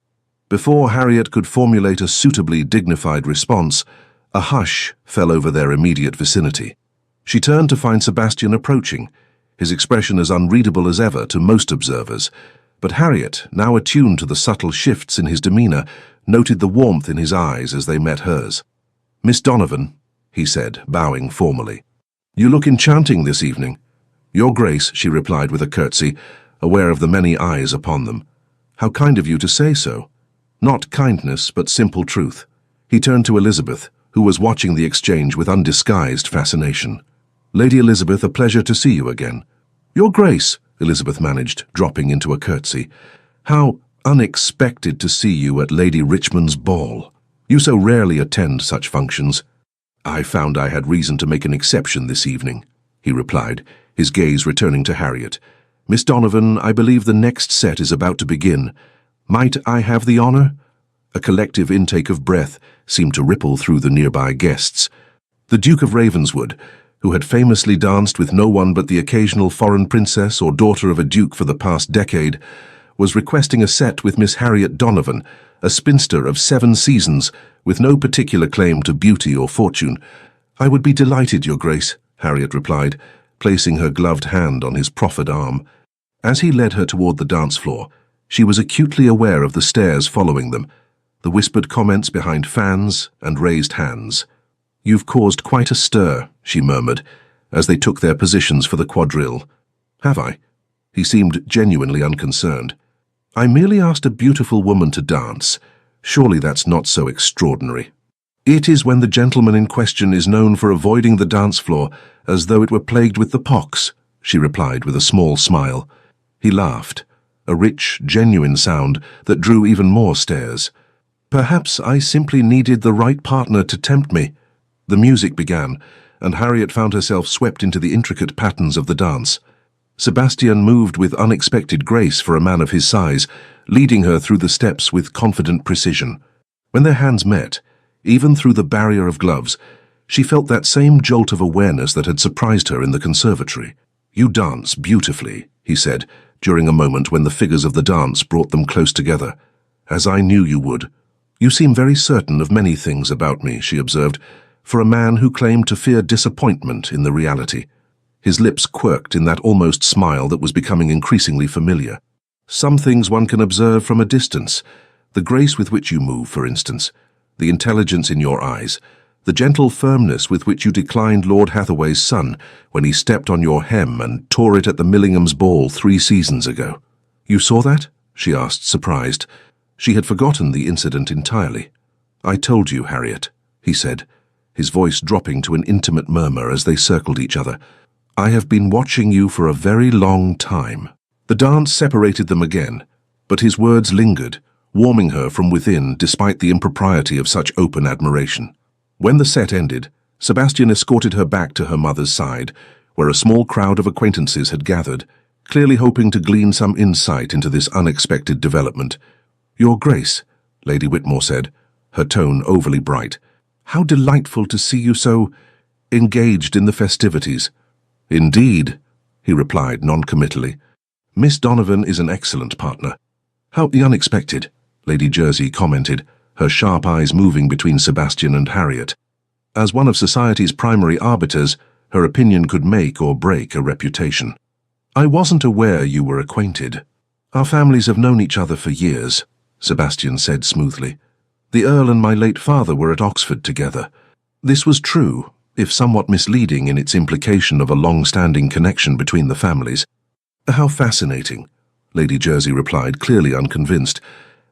Before Harriet could formulate a suitably dignified response, a hush fell over their immediate vicinity. She turned to find Sebastian approaching, his expression as unreadable as ever to most observers, but Harriet, now attuned to the subtle shifts in his demeanor, noted the warmth in his eyes as they met hers. "Miss Donovan," he said, bowing formally. "You look enchanting this evening." "Your Grace," she replied with a curtsy, aware of the many eyes upon them. "How kind of you to say so." Not kindness, but simple truth. He turned to Elizabeth, who was watching the exchange with undisguised fascination. "Lady Elizabeth, a pleasure to see you again." "Your Grace," Elizabeth managed, dropping into a curtsy. "How unexpected to see you at Lady Richmond's ball. You so rarely attend such functions." "I found I had reason to make an exception this evening," he replied, his gaze returning to Harriet. "Miss Donovan, I believe the next set is about to begin. Might I have the honor?" A collective intake of breath seemed to ripple through the nearby guests. The Duke of Ravenswood, who had famously danced with no one but the occasional foreign princess or daughter of a duke for the past decade, was requesting a set with Miss Harriet Donovan, a spinster of 7 seasons, with no particular claim to beauty or fortune. "I would be delighted, Your Grace," Harriet replied, placing her gloved hand on his proffered arm. As he led her toward the dance floor, she was acutely aware of the stares following them. the whispered comments behind fans and raised hands. "You've caused quite a stir," she murmured, as they took their positions for the quadrille. "Have I?" He seemed genuinely unconcerned. "I merely asked a beautiful woman to dance. Surely that's not so extraordinary." "It is when the gentleman in question is known for avoiding the dance floor as though it were plagued with the pox," she replied with a small smile. He laughed, a rich, genuine sound that drew even more stares. "Perhaps I simply needed the right partner to tempt me." The music began, and Harriet found herself swept into the intricate patterns of the dance. Sebastian moved with unexpected grace for a man of his size, leading her through the steps with confident precision. When their hands met, even through the barrier of gloves, she felt that same jolt of awareness that had surprised her in the conservatory. "You dance beautifully," he said, during a moment when the figures of the dance brought them close together. "As I knew you would." "You seem very certain of many things about me," she observed, for a man who claimed to fear disappointment in the reality. His lips quirked in that almost smile that was becoming increasingly familiar. "Some things one can observe from a distance. The grace with which you move, for instance. The intelligence in your eyes. The gentle firmness with which you declined Lord Hathaway's son when he stepped on your hem and tore it at the Millingham's ball 3 seasons ago." "You saw that?" she asked, surprised. She had forgotten the incident entirely. "I told you, Harriet," he said, his voice dropping to an intimate murmur as they circled each other. "I have been watching you for a very long time." The dance separated them again, but his words lingered, warming her from within despite the impropriety of such open admiration. When the set ended, Sebastian escorted her back to her mother's side, where a small crowd of acquaintances had gathered, clearly hoping to glean some insight into this unexpected development. "Your Grace," Lady Whitmore said, her tone overly bright, "how delightful to see you so engaged in the festivities." "Indeed," he replied non-committally. "Miss Donovan is an excellent partner." "How unexpected," Lady Jersey commented, her sharp eyes moving between Sebastian and Harriet. As one of society's primary arbiters, her opinion could make or break a reputation. "I wasn't aware you were acquainted." "Our families have known each other for years," Sebastian said smoothly. "The Earl and my late father were at Oxford together." This was true, if somewhat misleading in its implication of a long-standing connection between the families. "How fascinating," Lady Jersey replied, clearly unconvinced.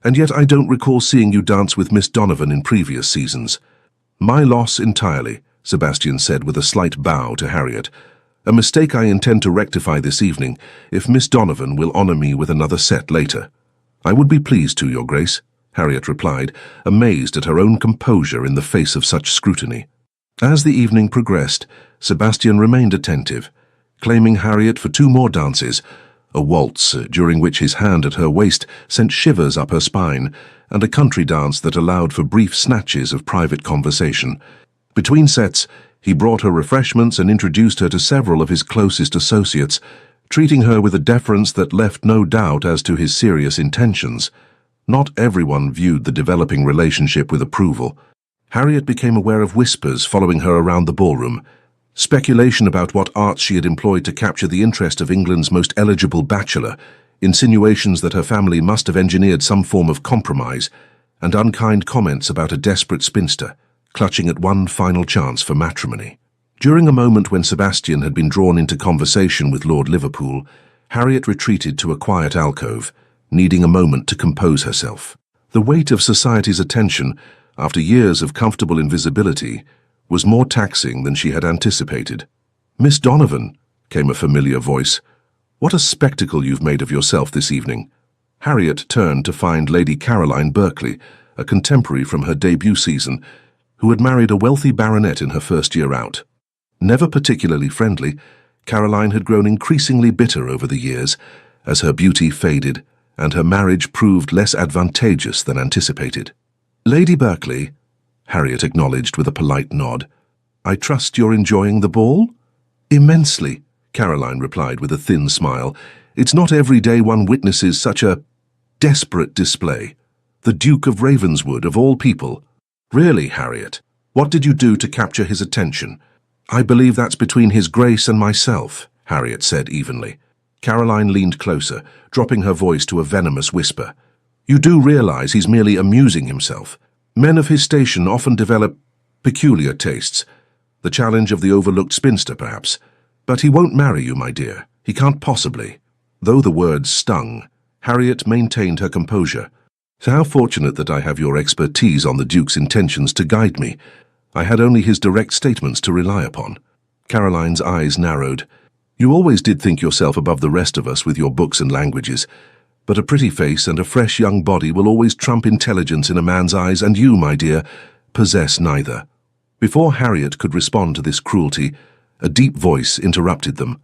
"And yet I don't recall seeing you dance with Miss Donovan in previous seasons." "My loss entirely," Sebastian said with a slight bow to Harriet. "A mistake I intend to rectify this evening, if Miss Donovan will honour me with another set later." "I would be pleased to, Your Grace," Harriet replied, amazed at her own composure in the face of such scrutiny. As the evening progressed, Sebastian remained attentive, claiming Harriet for 2 more dances, a waltz during which his hand at her waist sent shivers up her spine, and a country dance that allowed for brief snatches of private conversation. Between sets, he brought her refreshments and introduced her to several of his closest associates, treating her with a deference that left no doubt as to his serious intentions. Not everyone viewed the developing relationship with approval. Harriet became aware of whispers following her around the ballroom, speculation about what arts she had employed to capture the interest of England's most eligible bachelor, insinuations that her family must have engineered some form of compromise, and unkind comments about a desperate spinster, clutching at one final chance for matrimony. During a moment when Sebastian had been drawn into conversation with Lord Liverpool, Harriet retreated to a quiet alcove, needing a moment to compose herself. The weight of society's attention, after years of comfortable invisibility, was more taxing than she had anticipated. "Miss Donovan," came a familiar voice. "What a spectacle you've made of yourself this evening." Harriet turned to find Lady Caroline Berkeley, a contemporary from her debut season, who had married a wealthy baronet in her first year out. Never particularly friendly, Caroline had grown increasingly bitter over the years, as her beauty faded and her marriage proved less advantageous than anticipated. "Lady Berkeley," Harriet acknowledged with a polite nod. "I trust you're enjoying the ball?" "Immensely," Caroline replied with a thin smile. "It's not every day one witnesses such a desperate display. The Duke of Ravenswood, of all people." "Really, Harriet? What did you do to capture his attention?" "I believe that's between His Grace and myself," Harriet said evenly. Caroline leaned closer, dropping her voice to a venomous whisper. You do realize he's merely amusing himself. Men of his station often develop peculiar tastes. The challenge of the overlooked spinster, perhaps. But he won't marry you, my dear. He can't possibly. Though the words stung, Harriet maintained her composure. So how fortunate that I have your expertise on the Duke's intentions to guide me. I had only his direct statements to rely upon. Caroline's eyes narrowed. You always did think yourself above the rest of us with your books and languages. But a pretty face and a fresh young body will always trump intelligence in a man's eyes, and you, my dear, possess neither. Before Harriet could respond to this cruelty, a deep voice interrupted them.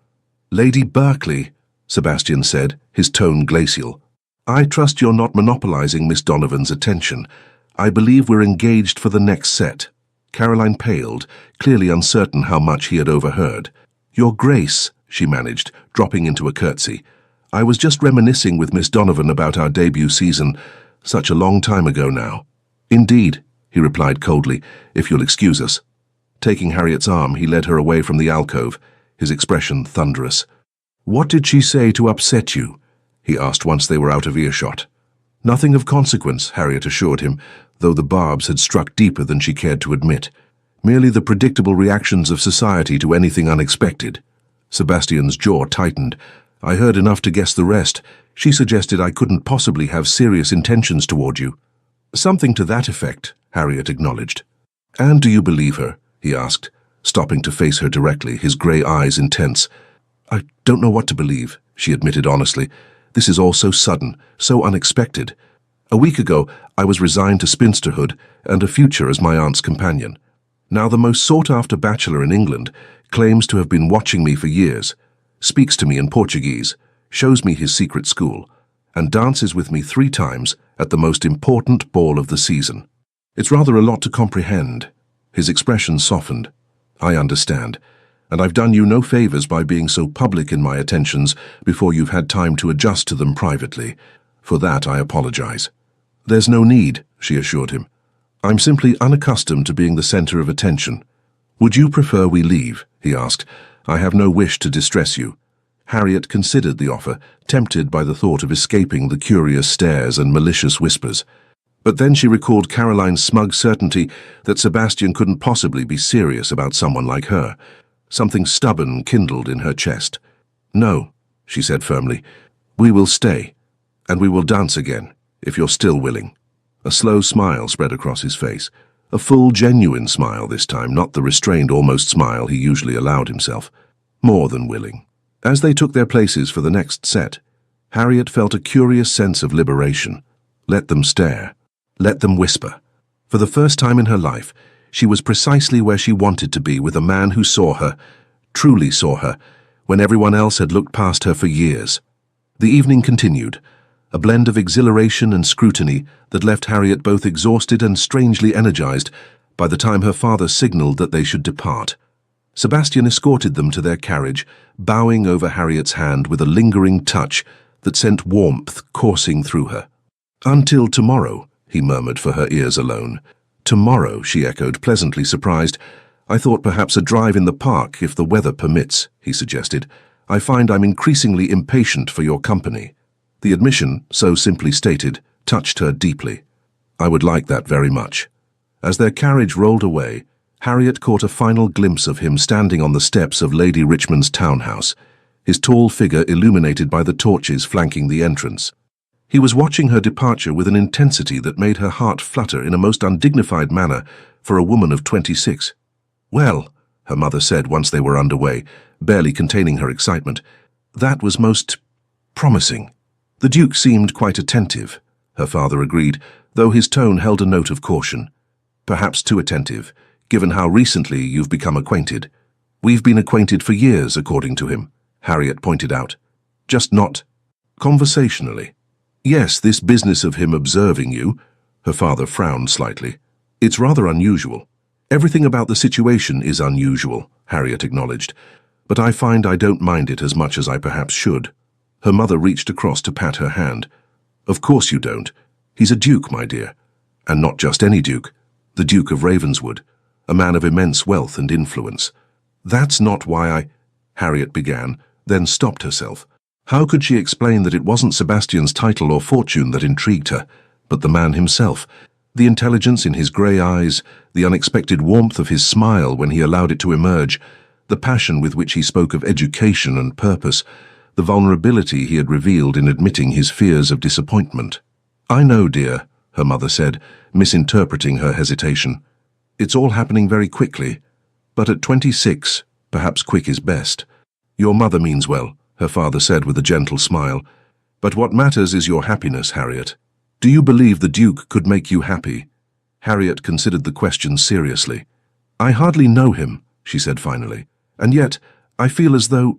Lady Berkeley, Sebastian said, his tone glacial. I trust you're not monopolizing Miss Donovan's attention. I believe we're engaged for the next set. Caroline paled, clearly uncertain how much he had overheard. Your Grace, she managed, dropping into a curtsy. I was just reminiscing with Miss Donovan about our debut season, such a long time ago now. Indeed, he replied coldly, if you'll excuse us. Taking Harriet's arm, he led her away from the alcove, his expression thunderous. What did she say to upset you? He asked once they were out of earshot. Nothing of consequence, Harriet assured him, though the barbs had struck deeper than she cared to admit. Merely the predictable reactions of society to anything unexpected. Sebastian's jaw tightened. I heard enough to guess the rest. She suggested I couldn't possibly have serious intentions toward you. Something to that effect, Harriet acknowledged. And do you believe her? He asked, stopping to face her directly, his grey eyes intense. I don't know what to believe, she admitted honestly. This is all so sudden, so unexpected. A week ago, I was resigned to spinsterhood and a future as my aunt's companion. Now the most sought-after bachelor in England claims to have been watching me for years, speaks to me in Portuguese, shows me his secret school, and dances with me 3 times at the most important ball of the season. It's rather a lot to comprehend. His expression softened. I understand, and I've done you no favors by being so public in my attentions before you've had time to adjust to them privately. For that I apologize. There's no need, she assured him. I'm simply unaccustomed to being the center of attention. Would you prefer we leave? He asked. I have no wish to distress you. Harriet considered the offer, tempted by the thought of escaping the curious stares and malicious whispers. But then she recalled Caroline's smug certainty that Sebastian couldn't possibly be serious about someone like her. Something stubborn kindled in her chest. No, she said firmly. We will stay, and we will dance again, if you're still willing. A slow smile spread across his face. A full, genuine smile this time, not the restrained, almost smile he usually allowed himself. More than willing. As they took their places for the next set, Harriet felt a curious sense of liberation. Let them stare. Let them whisper. For the first time in her life, she was precisely where she wanted to be with a man who saw her, truly saw her, when everyone else had looked past her for years. The evening continued, a blend of exhilaration and scrutiny that left Harriet both exhausted and strangely energized by the time her father signaled that they should depart. Sebastian escorted them to their carriage, bowing over Harriet's hand with a lingering touch that sent warmth coursing through her. Until tomorrow, he murmured for her ears alone. Tomorrow, she echoed, pleasantly surprised. I thought perhaps a drive in the park, if the weather permits, he suggested. I find I'm increasingly impatient for your company. The admission, so simply stated, touched her deeply. I would like that very much. As their carriage rolled away, Harriet caught a final glimpse of him standing on the steps of Lady Richmond's townhouse, his tall figure illuminated by the torches flanking the entrance. He was watching her departure with an intensity that made her heart flutter in a most undignified manner for a woman of 26. Well, her mother said once they were underway, barely containing her excitement, that was most promising. The Duke seemed quite attentive, her father agreed, though his tone held a note of caution. Perhaps too attentive, given how recently you've become acquainted. We've been acquainted for years, according to him, Harriet pointed out. Just not conversationally. Yes, this business of him observing you, her father frowned slightly. It's rather unusual. Everything about the situation is unusual, Harriet acknowledged, but I find I don't mind it as much as I perhaps should. Her mother reached across to pat her hand. Of course you don't. He's a duke, my dear. And not just any duke. The Duke of Ravenswood, a man of immense wealth and influence. That's not why Harriet began, then stopped herself. How could she explain that it wasn't Sebastian's title or fortune that intrigued her, but the man himself? The intelligence in his grey eyes, the unexpected warmth of his smile when he allowed it to emerge, the passion with which he spoke of education and purpose, the vulnerability he had revealed in admitting his fears of disappointment. "I know, dear," her mother said, misinterpreting her hesitation. "It's all happening very quickly, but at 26, perhaps quick is best." "Your mother means well," her father said with a gentle smile. "But what matters is your happiness, Harriet. Do you believe the Duke could make you happy?" Harriet considered the question seriously. "I hardly know him," she said finally, "and yet I feel as though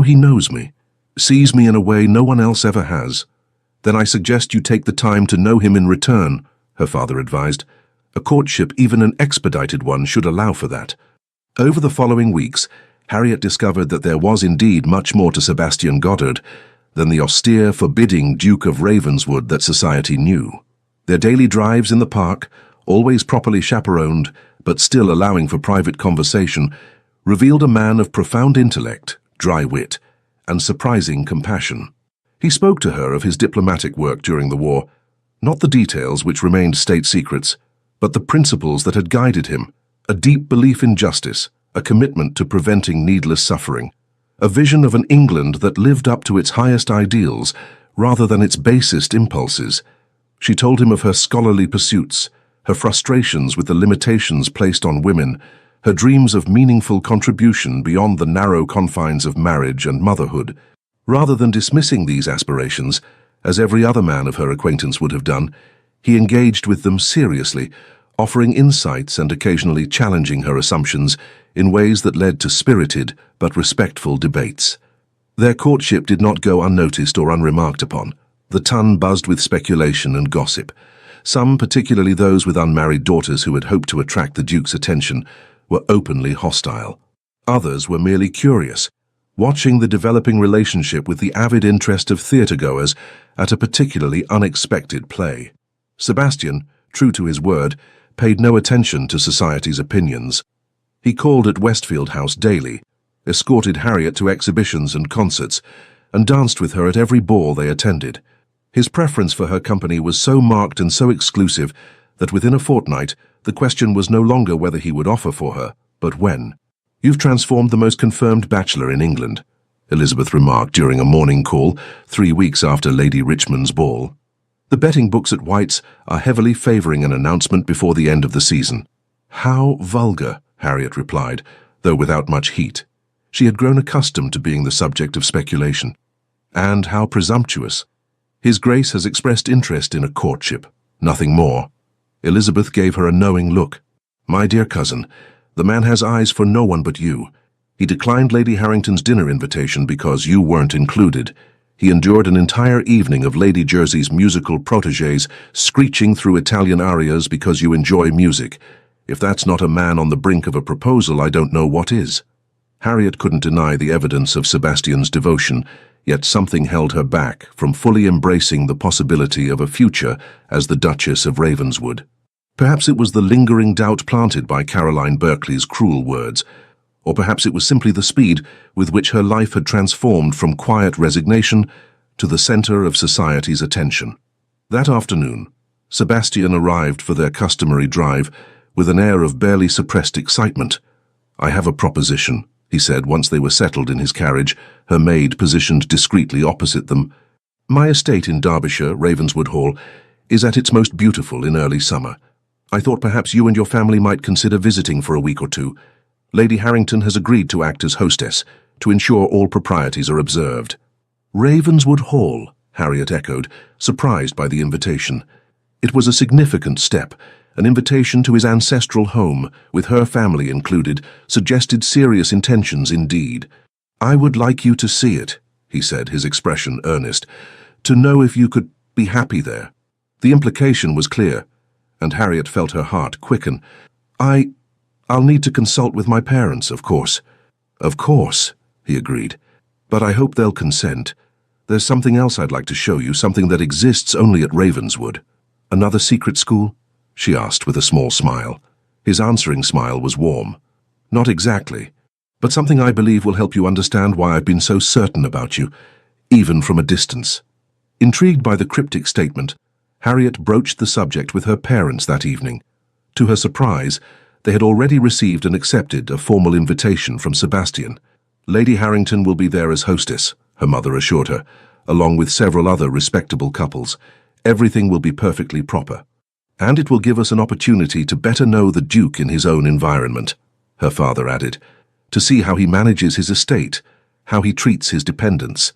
he knows me, sees me in a way no one else ever has." "Then I suggest you take the time to know him in return," her father advised. "A courtship, even an expedited one, should allow for that." Over the following weeks, Harriet discovered that there was indeed much more to Sebastian Goddard than the austere, forbidding Duke of Ravenswood that society knew. Their daily drives in the park, always properly chaperoned, but still allowing for private conversation, revealed a man of profound intellect, dry wit, and surprising compassion. He spoke to her of his diplomatic work during the war, not the details which remained state secrets, but the principles that had guided him, a deep belief in justice, a commitment to preventing needless suffering, a vision of an England that lived up to its highest ideals rather than its basest impulses. She told him of her scholarly pursuits, her frustrations with the limitations placed on women, her dreams of meaningful contribution beyond the narrow confines of marriage and motherhood. Rather than dismissing these aspirations, as every other man of her acquaintance would have done, he engaged with them seriously, offering insights and occasionally challenging her assumptions in ways that led to spirited but respectful debates. Their courtship did not go unnoticed or unremarked upon. The Tun buzzed with speculation and gossip. Some, particularly those with unmarried daughters who had hoped to attract the Duke's attention, were openly hostile. Others were merely curious, watching the developing relationship with the avid interest of theatre-goers at a particularly unexpected play. Sebastian, true to his word, paid no attention to society's opinions. He called at Westfield House daily, escorted Harriet to exhibitions and concerts, and danced with her at every ball they attended. His preference for her company was so marked and so exclusive that within a fortnight the question was no longer whether he would offer for her, but when. "You've transformed the most confirmed bachelor in England," Elizabeth remarked during a morning call 3 weeks after Lady Richmond's ball. "The betting books at White's are heavily favouring an announcement before the end of the season." "How vulgar," Harriet replied, though without much heat. She had grown accustomed to being the subject of speculation. "And how presumptuous. His Grace has expressed interest in a courtship, nothing more." Elizabeth gave her a knowing look. "My dear cousin, the man has eyes for no one but you. He declined Lady Harrington's dinner invitation because you weren't included. He endured an entire evening of Lady Jersey's musical protégés screeching through Italian arias because you enjoy music. If that's not a man on the brink of a proposal, I don't know what is." Harriet couldn't deny the evidence of Sebastian's devotion, yet something held her back from fully embracing the possibility of a future as the Duchess of Ravenswood. Perhaps it was the lingering doubt planted by Caroline Berkeley's cruel words, or perhaps it was simply the speed with which her life had transformed from quiet resignation to the center of society's attention. That afternoon, Sebastian arrived for their customary drive with an air of barely suppressed excitement. "I have a proposition," he said once they were settled in his carriage, her maid positioned discreetly opposite them. "My estate in Derbyshire, Ravenswood Hall, is at its most beautiful in early summer. I thought perhaps you and your family might consider visiting for a week or two. Lady Harrington has agreed to act as hostess, to ensure all proprieties are observed." "Ravenswood Hall," Harriet echoed, surprised by the invitation. It was a significant step. An invitation to his ancestral home, with her family included, suggested serious intentions indeed. "I would like you to see it," he said, his expression earnest, "to know if you could be happy there." The implication was clear, and Harriet felt her heart quicken. I'll need to consult with my parents, of course." "Of course," he agreed. "But I hope they'll consent. There's something else I'd like to show you, something that exists only at Ravenswood." "Another secret school?" she asked with a small smile. His answering smile was warm. "Not exactly, but something I believe will help you understand why I've been so certain about you. even from a distance. Intrigued by the cryptic statement, Harriet broached the subject with her parents that evening. To her surprise, they had already received and accepted a formal invitation from Sebastian. "Lady Harrington will be there as hostess," her mother assured her, along with several other respectable couples. "Everything will be perfectly proper. And it will give us an opportunity to better know the Duke in his own environment," her father added, "to see how he manages his estate, how he treats his dependents.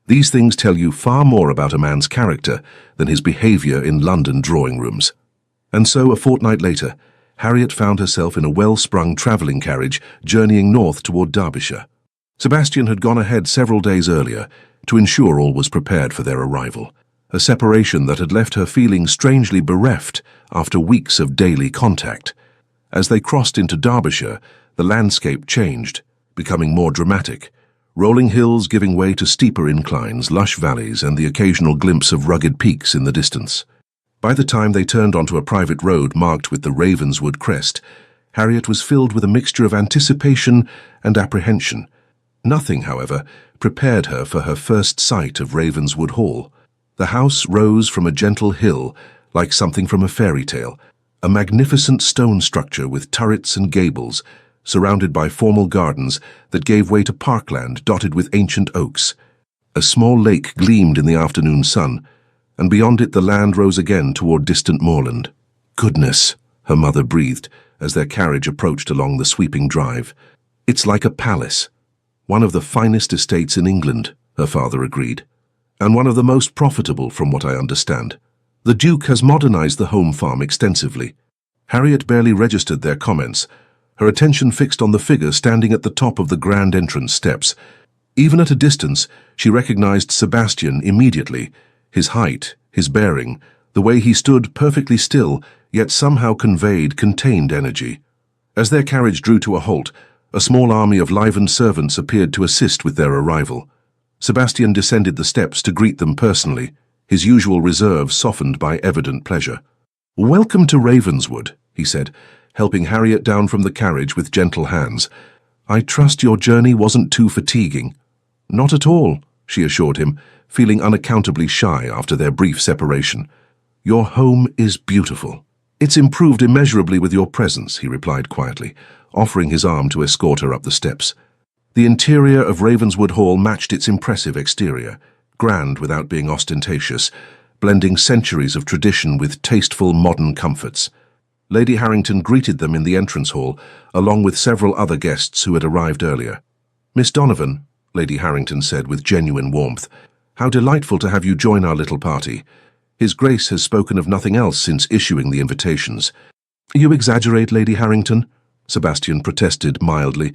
These things tell you far more about a man's character than his behavior in London drawing rooms." And so, a fortnight later, Harriet found herself in a well-sprung travelling carriage journeying north toward Derbyshire. Sebastian had gone ahead several days earlier to ensure all was prepared for their arrival, a separation that had left her feeling strangely bereft after weeks of daily contact. As they crossed into Derbyshire, the landscape changed, becoming more dramatic, rolling hills giving way to steeper inclines, lush valleys, and the occasional glimpse of rugged peaks in the distance. By the time they turned onto a private road marked with the Ravenswood crest, Harriet was filled with a mixture of anticipation and apprehension. Nothing, however, prepared her for her first sight of Ravenswood Hall. The house rose from a gentle hill, like something from a fairy tale, a magnificent stone structure with turrets and gables, surrounded by formal gardens that gave way to parkland dotted with ancient oaks. A small lake gleamed in the afternoon sun, and beyond it the land rose again toward distant moorland. "Goodness," her mother breathed as their carriage approached along the sweeping drive. "It's like a palace." "One of the finest estates in England," her father agreed, "and one of the most profitable from what I understand. The Duke has modernized the home farm extensively." Harriet barely registered their comments, her attention fixed on the figure standing at the top of the grand entrance steps. Even at a distance, she recognized Sebastian immediately. His height, his bearing, the way he stood perfectly still, yet somehow conveyed contained energy. As their carriage drew to a halt, a small army of livened servants appeared to assist with their arrival. Sebastian descended the steps to greet them personally, his usual reserve softened by evident pleasure. "Welcome to Ravenswood," he said, helping Harriet down from the carriage with gentle hands. "I trust your journey wasn't too fatiguing." "Not at all," she assured him, feeling unaccountably shy after their brief separation. "Your home is beautiful." "It's improved immeasurably with your presence," he replied quietly, offering his arm to escort her up the steps. The interior of Ravenswood Hall matched its impressive exterior, grand without being ostentatious, blending centuries of tradition with tasteful modern comforts. Lady Harrington greeted them in the entrance hall, along with several other guests who had arrived earlier. "Miss Donovan," Lady Harrington said with genuine warmth, "how delightful to have you join our little party. His Grace has spoken of nothing else since issuing the invitations." "You exaggerate, Lady Harrington," Sebastian protested mildly,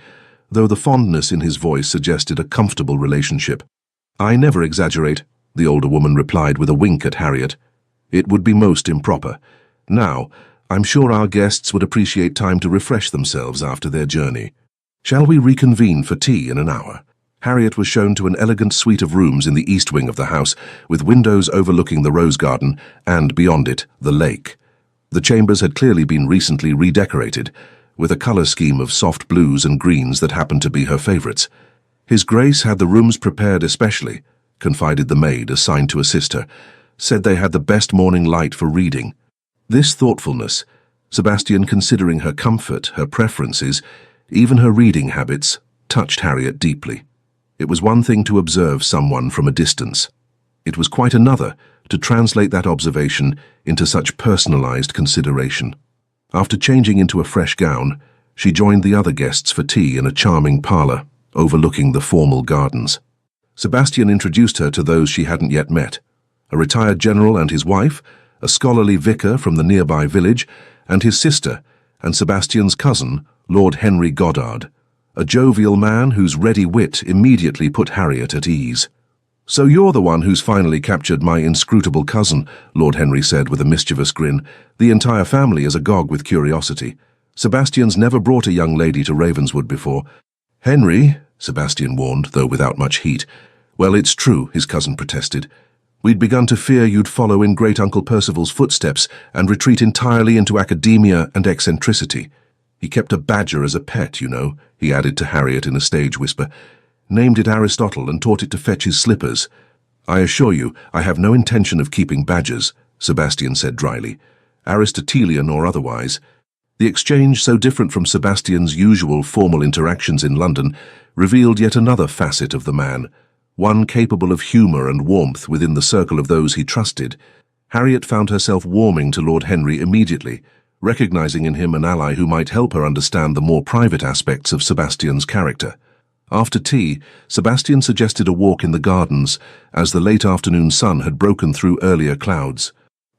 though the fondness in his voice suggested a comfortable relationship. "I never exaggerate," the older woman replied with a wink at Harriet. "It would be most improper. Now, I'm sure our guests would appreciate time to refresh themselves after their journey. Shall we reconvene for tea in an hour?" Harriet was shown to an elegant suite of rooms in the east wing of the house, with windows overlooking the rose garden and, beyond it, the lake. The chambers had clearly been recently redecorated, with a colour scheme of soft blues and greens that happened to be her favourites. "His Grace had the rooms prepared especially," confided the maid assigned to assist her, "said they had the best morning light for reading." This thoughtfulness, Sebastian considering her comfort, her preferences, even her reading habits, touched Harriet deeply. It was one thing to observe someone from a distance. It was quite another to translate that observation into such personalized consideration. After changing into a fresh gown, she joined the other guests for tea in a charming parlour overlooking the formal gardens. Sebastian introduced her to those she hadn't yet met: a retired general and his wife, a scholarly vicar from the nearby village, and his sister, and Sebastian's cousin, Lord Henry Goddard, a jovial man whose ready wit immediately put Harriet at ease. "So you're the one who's finally captured my inscrutable cousin," Lord Henry said with a mischievous grin. "The entire family is agog with curiosity. Sebastian's never brought a young lady to Ravenswood before." "Henry," Sebastian warned, though without much heat. "Well, it's true," his cousin protested. "We'd begun to fear you'd follow in Great-Uncle Percival's footsteps and retreat entirely into academia and eccentricity. He kept a badger as a pet, you know," he added to Harriet in a stage whisper. named it Aristotle and taught it to fetch his slippers. I assure you, I have no intention of keeping badges, Sebastian said dryly, Aristotelian or otherwise. The exchange, so different from Sebastian's usual formal interactions in London, revealed yet another facet of the man, one capable of humour and warmth within the circle of those he trusted. Harriet found herself warming to Lord Henry immediately, recognizing in him an ally who might help her understand the more private aspects of Sebastian's character. After tea, Sebastian suggested a walk in the gardens, as the late afternoon sun had broken through earlier clouds.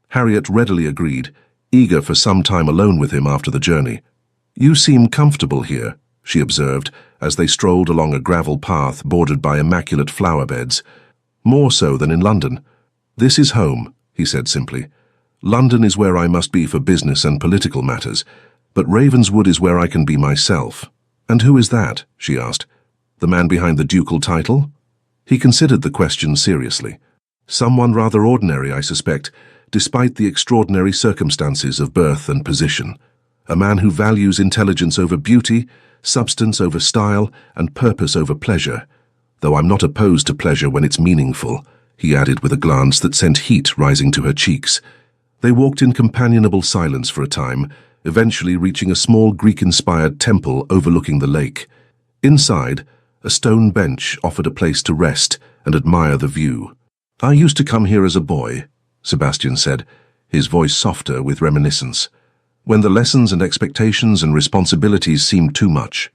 Harriet readily agreed, eager for some time alone with him after the journey. "You seem comfortable here," she observed, as they strolled along a gravel path bordered by immaculate flower beds. "More so than in London." "This is home," he said simply. "London is where I must be for business and political matters, but Ravenswood is where I can be myself." "And who is that?" she asked. "The man behind the ducal title?" He considered the question seriously. "Someone rather ordinary, I suspect, despite the extraordinary circumstances of birth and position. A man who values intelligence over beauty, substance over style, and purpose over pleasure. Though I'm not opposed to pleasure when it's meaningful," he added with a glance that sent heat rising to her cheeks. They walked in companionable silence for a time, eventually reaching a small Greek-inspired temple overlooking the lake. Inside, a stone bench offered a place to rest and admire the view. "I used to come here as a boy," Sebastian said, his voice softer with reminiscence, "when the lessons and expectations and responsibilities seemed too much.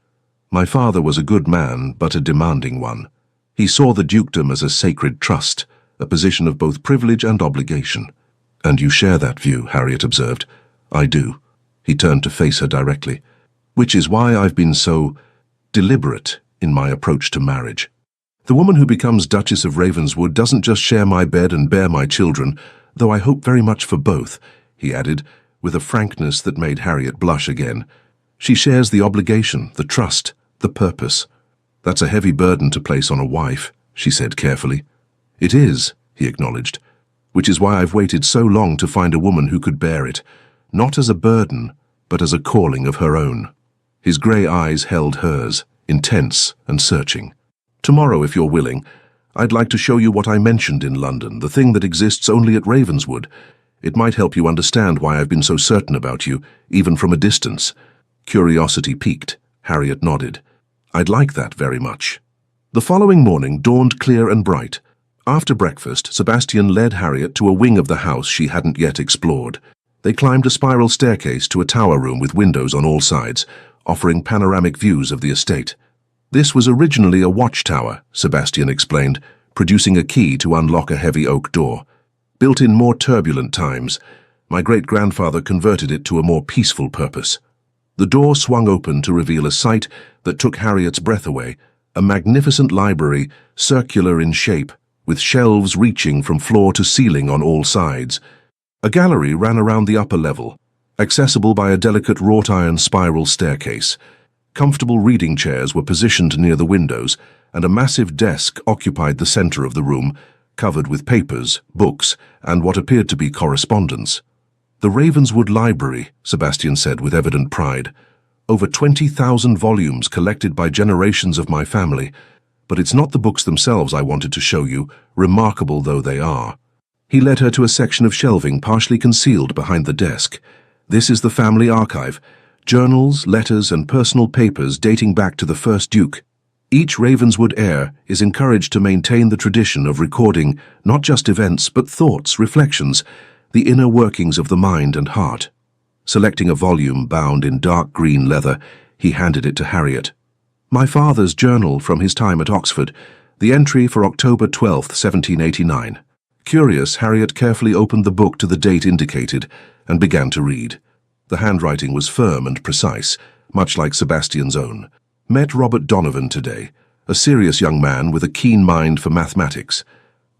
My father was a good man, but a demanding one. He saw the dukedom as a sacred trust, a position of both privilege and obligation." "And you share that view," Harriet observed. "I do." He turned to face her directly. "Which is why I've been so deliberate in my approach to marriage. The woman who becomes Duchess of Ravenswood doesn't just share my bed and bear my children, though I hope very much for both," he added, with a frankness that made Harriet blush again. "She shares the obligation, the trust, the purpose. That's a heavy burden to place on a wife," she said carefully. "It is," he acknowledged, "which is why I've waited so long to find a woman who could bear it, not as a burden, but as a calling of her own." His grey eyes held hers, intense and searching. "Tomorrow, if you're willing, I'd like to show you what I mentioned in London, the thing that exists only at Ravenswood. It might help you understand why I've been so certain about you, even from a distance." Curiosity piqued. Harriet nodded. "I'd like that very much." The following morning dawned clear and bright. After breakfast, Sebastian led Harriet to a wing of the house she hadn't yet explored. They climbed a spiral staircase to a tower room with windows on all sides, offering panoramic views of the estate. "This was originally a watchtower," Sebastian explained, producing a key to unlock a heavy oak door. "Built in more turbulent times, my great-grandfather converted it to a more peaceful purpose." The door swung open to reveal a sight that took Harriet's breath away, a magnificent library, circular in shape, with shelves reaching from floor to ceiling on all sides. A gallery ran around the upper level, accessible by a delicate wrought-iron spiral staircase. Comfortable reading chairs were positioned near the windows, and a massive desk occupied the center of the room, covered with papers, books, and what appeared to be correspondence. "The Ravenswood Library," Sebastian said with evident pride. "Over 20,000 volumes collected by generations of my family. But it's not the books themselves I wanted to show you, remarkable though they are." He led her to a section of shelving partially concealed behind the desk. "This is the family archive. Journals, letters, and personal papers dating back to the first Duke. Each Ravenswood heir is encouraged to maintain the tradition of recording not just events but thoughts, reflections, the inner workings of the mind and heart." Selecting a volume bound in dark green leather, he handed it to Harriet. "My father's journal from his time at Oxford, the entry for October 12th, 1789. Curious, Harriet carefully opened the book to the date indicated and began to read. The handwriting was firm and precise, much like Sebastian's own. "Met Robert Donovan today, a serious young man with a keen mind for mathematics.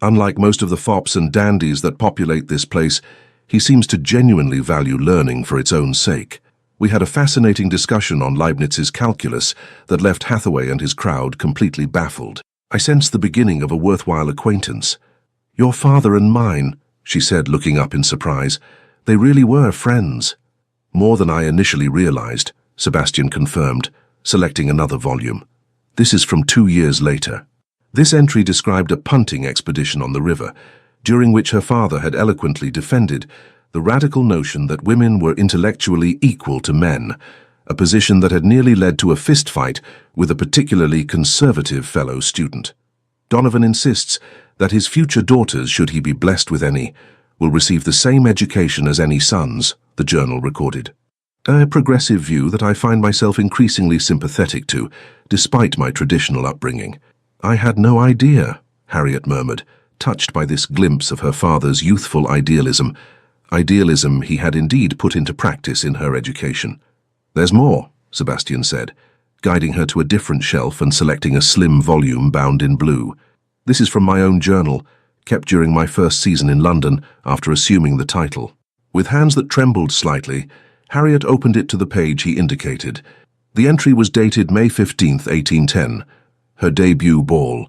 Unlike most of the fops and dandies that populate this place, he seems to genuinely value learning for its own sake. We had a fascinating discussion on Leibniz's calculus that left Hathaway and his crowd completely baffled. I sensed the beginning of a worthwhile acquaintance." "Your father and mine," she said, looking up in surprise. "They really were friends." "More than I initially realized," Sebastian confirmed, selecting another volume. This is from 2 years later. This entry described a punting expedition on the river, during which her father had eloquently defended the radical notion that women were intellectually equal to men, a position that had nearly led to a fistfight with a particularly conservative fellow student. Donovan insists that his future daughters, should he be blessed with any, will receive the same education as any sons, the journal recorded. A progressive view that I find myself increasingly sympathetic to, despite my traditional upbringing. I had no idea, Harriet murmured, touched by this glimpse of her father's youthful idealism he had indeed put into practice in her education. There's more, Sebastian said, guiding her to a different shelf and selecting a slim volume bound in blue. This is from my own journal, kept during my first season in London after assuming the title. With hands that trembled slightly, Harriet opened it to the page he indicated. The entry was dated May 15, 1810. Her debut ball.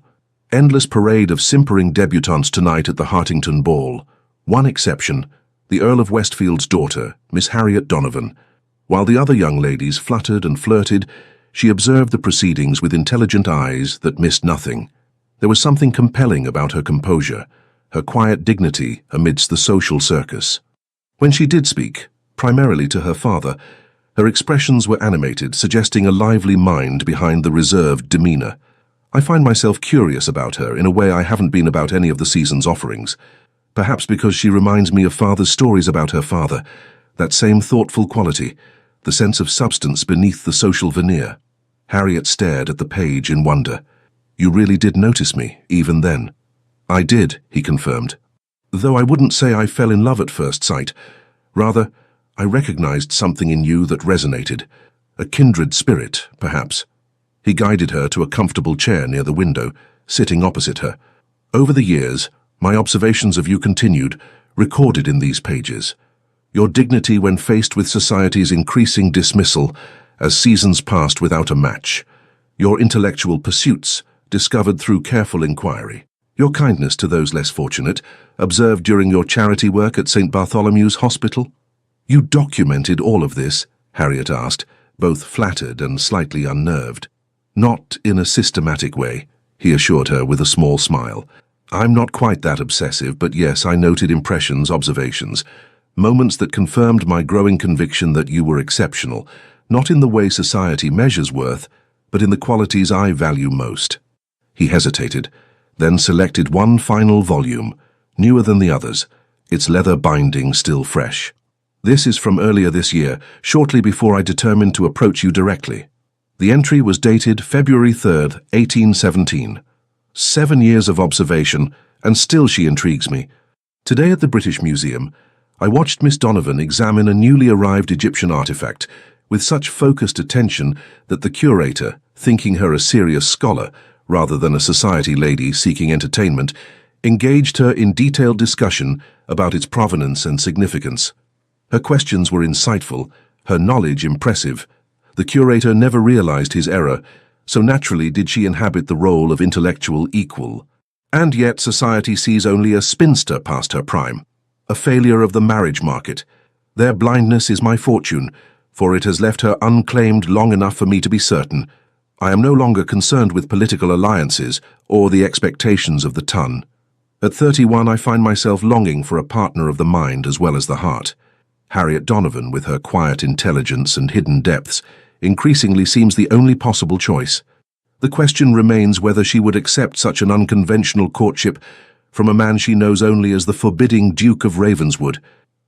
Endless parade of simpering debutantes tonight at the Hartington Ball. One exception, the Earl of Westfield's daughter, Miss Harriet Donovan. While the other young ladies fluttered and flirted, she observed the proceedings with intelligent eyes that missed nothing. There was something compelling about her composure, her quiet dignity amidst the social circus. When she did speak, primarily to her father, her expressions were animated, suggesting a lively mind behind the reserved demeanor. I find myself curious about her in a way I haven't been about any of the season's offerings. Perhaps because she reminds me of father's stories about her father, that same thoughtful quality, the sense of substance beneath the social veneer. Harriet stared at the page in wonder. You really did notice me, even then? I did, he confirmed. Though I wouldn't say I fell in love at first sight. Rather, I recognized something in you that resonated. A kindred spirit, perhaps. He guided her to a comfortable chair near the window, sitting opposite her. Over the years, my observations of you continued, recorded in these pages. Your dignity when faced with society's increasing dismissal as seasons passed without a match. Your intellectual pursuits, discovered through careful inquiry. Your kindness to those less fortunate, observed during your charity work at St. Bartholomew's Hospital. You documented all of this, Harriet asked, both flattered and slightly unnerved. Not in a systematic way, he assured her with a small smile. I'm not quite that obsessive, but yes, I noted impressions, observations, moments that confirmed my growing conviction that you were exceptional, not in the way society measures worth, but in the qualities I value most. He hesitated, then selected one final volume, newer than the others, its leather binding still fresh. This is from earlier this year, shortly before I determined to approach you directly. The entry was dated February 3rd, 1817. 7 years of observation, and still she intrigues me. Today at the British Museum, I watched Miss Donovan examine a newly arrived Egyptian artifact with such focused attention that the curator, thinking her a serious scholar rather than a society lady seeking entertainment, engaged her in detailed discussion about its provenance and significance. Her questions were insightful, her knowledge impressive. The curator never realized his error, so naturally did she inhabit the role of intellectual equal. And yet society sees only a spinster past her prime, a failure of the marriage market. Their blindness is my fortune, for it has left her unclaimed long enough for me to be certain. I am no longer concerned with political alliances or the expectations of the ton. At 31, I find myself longing for a partner of the mind as well as the heart. Harriet Donovan, with her quiet intelligence and hidden depths, increasingly seems the only possible choice. The question remains whether she would accept such an unconventional courtship from a man she knows only as the forbidding Duke of Ravenswood.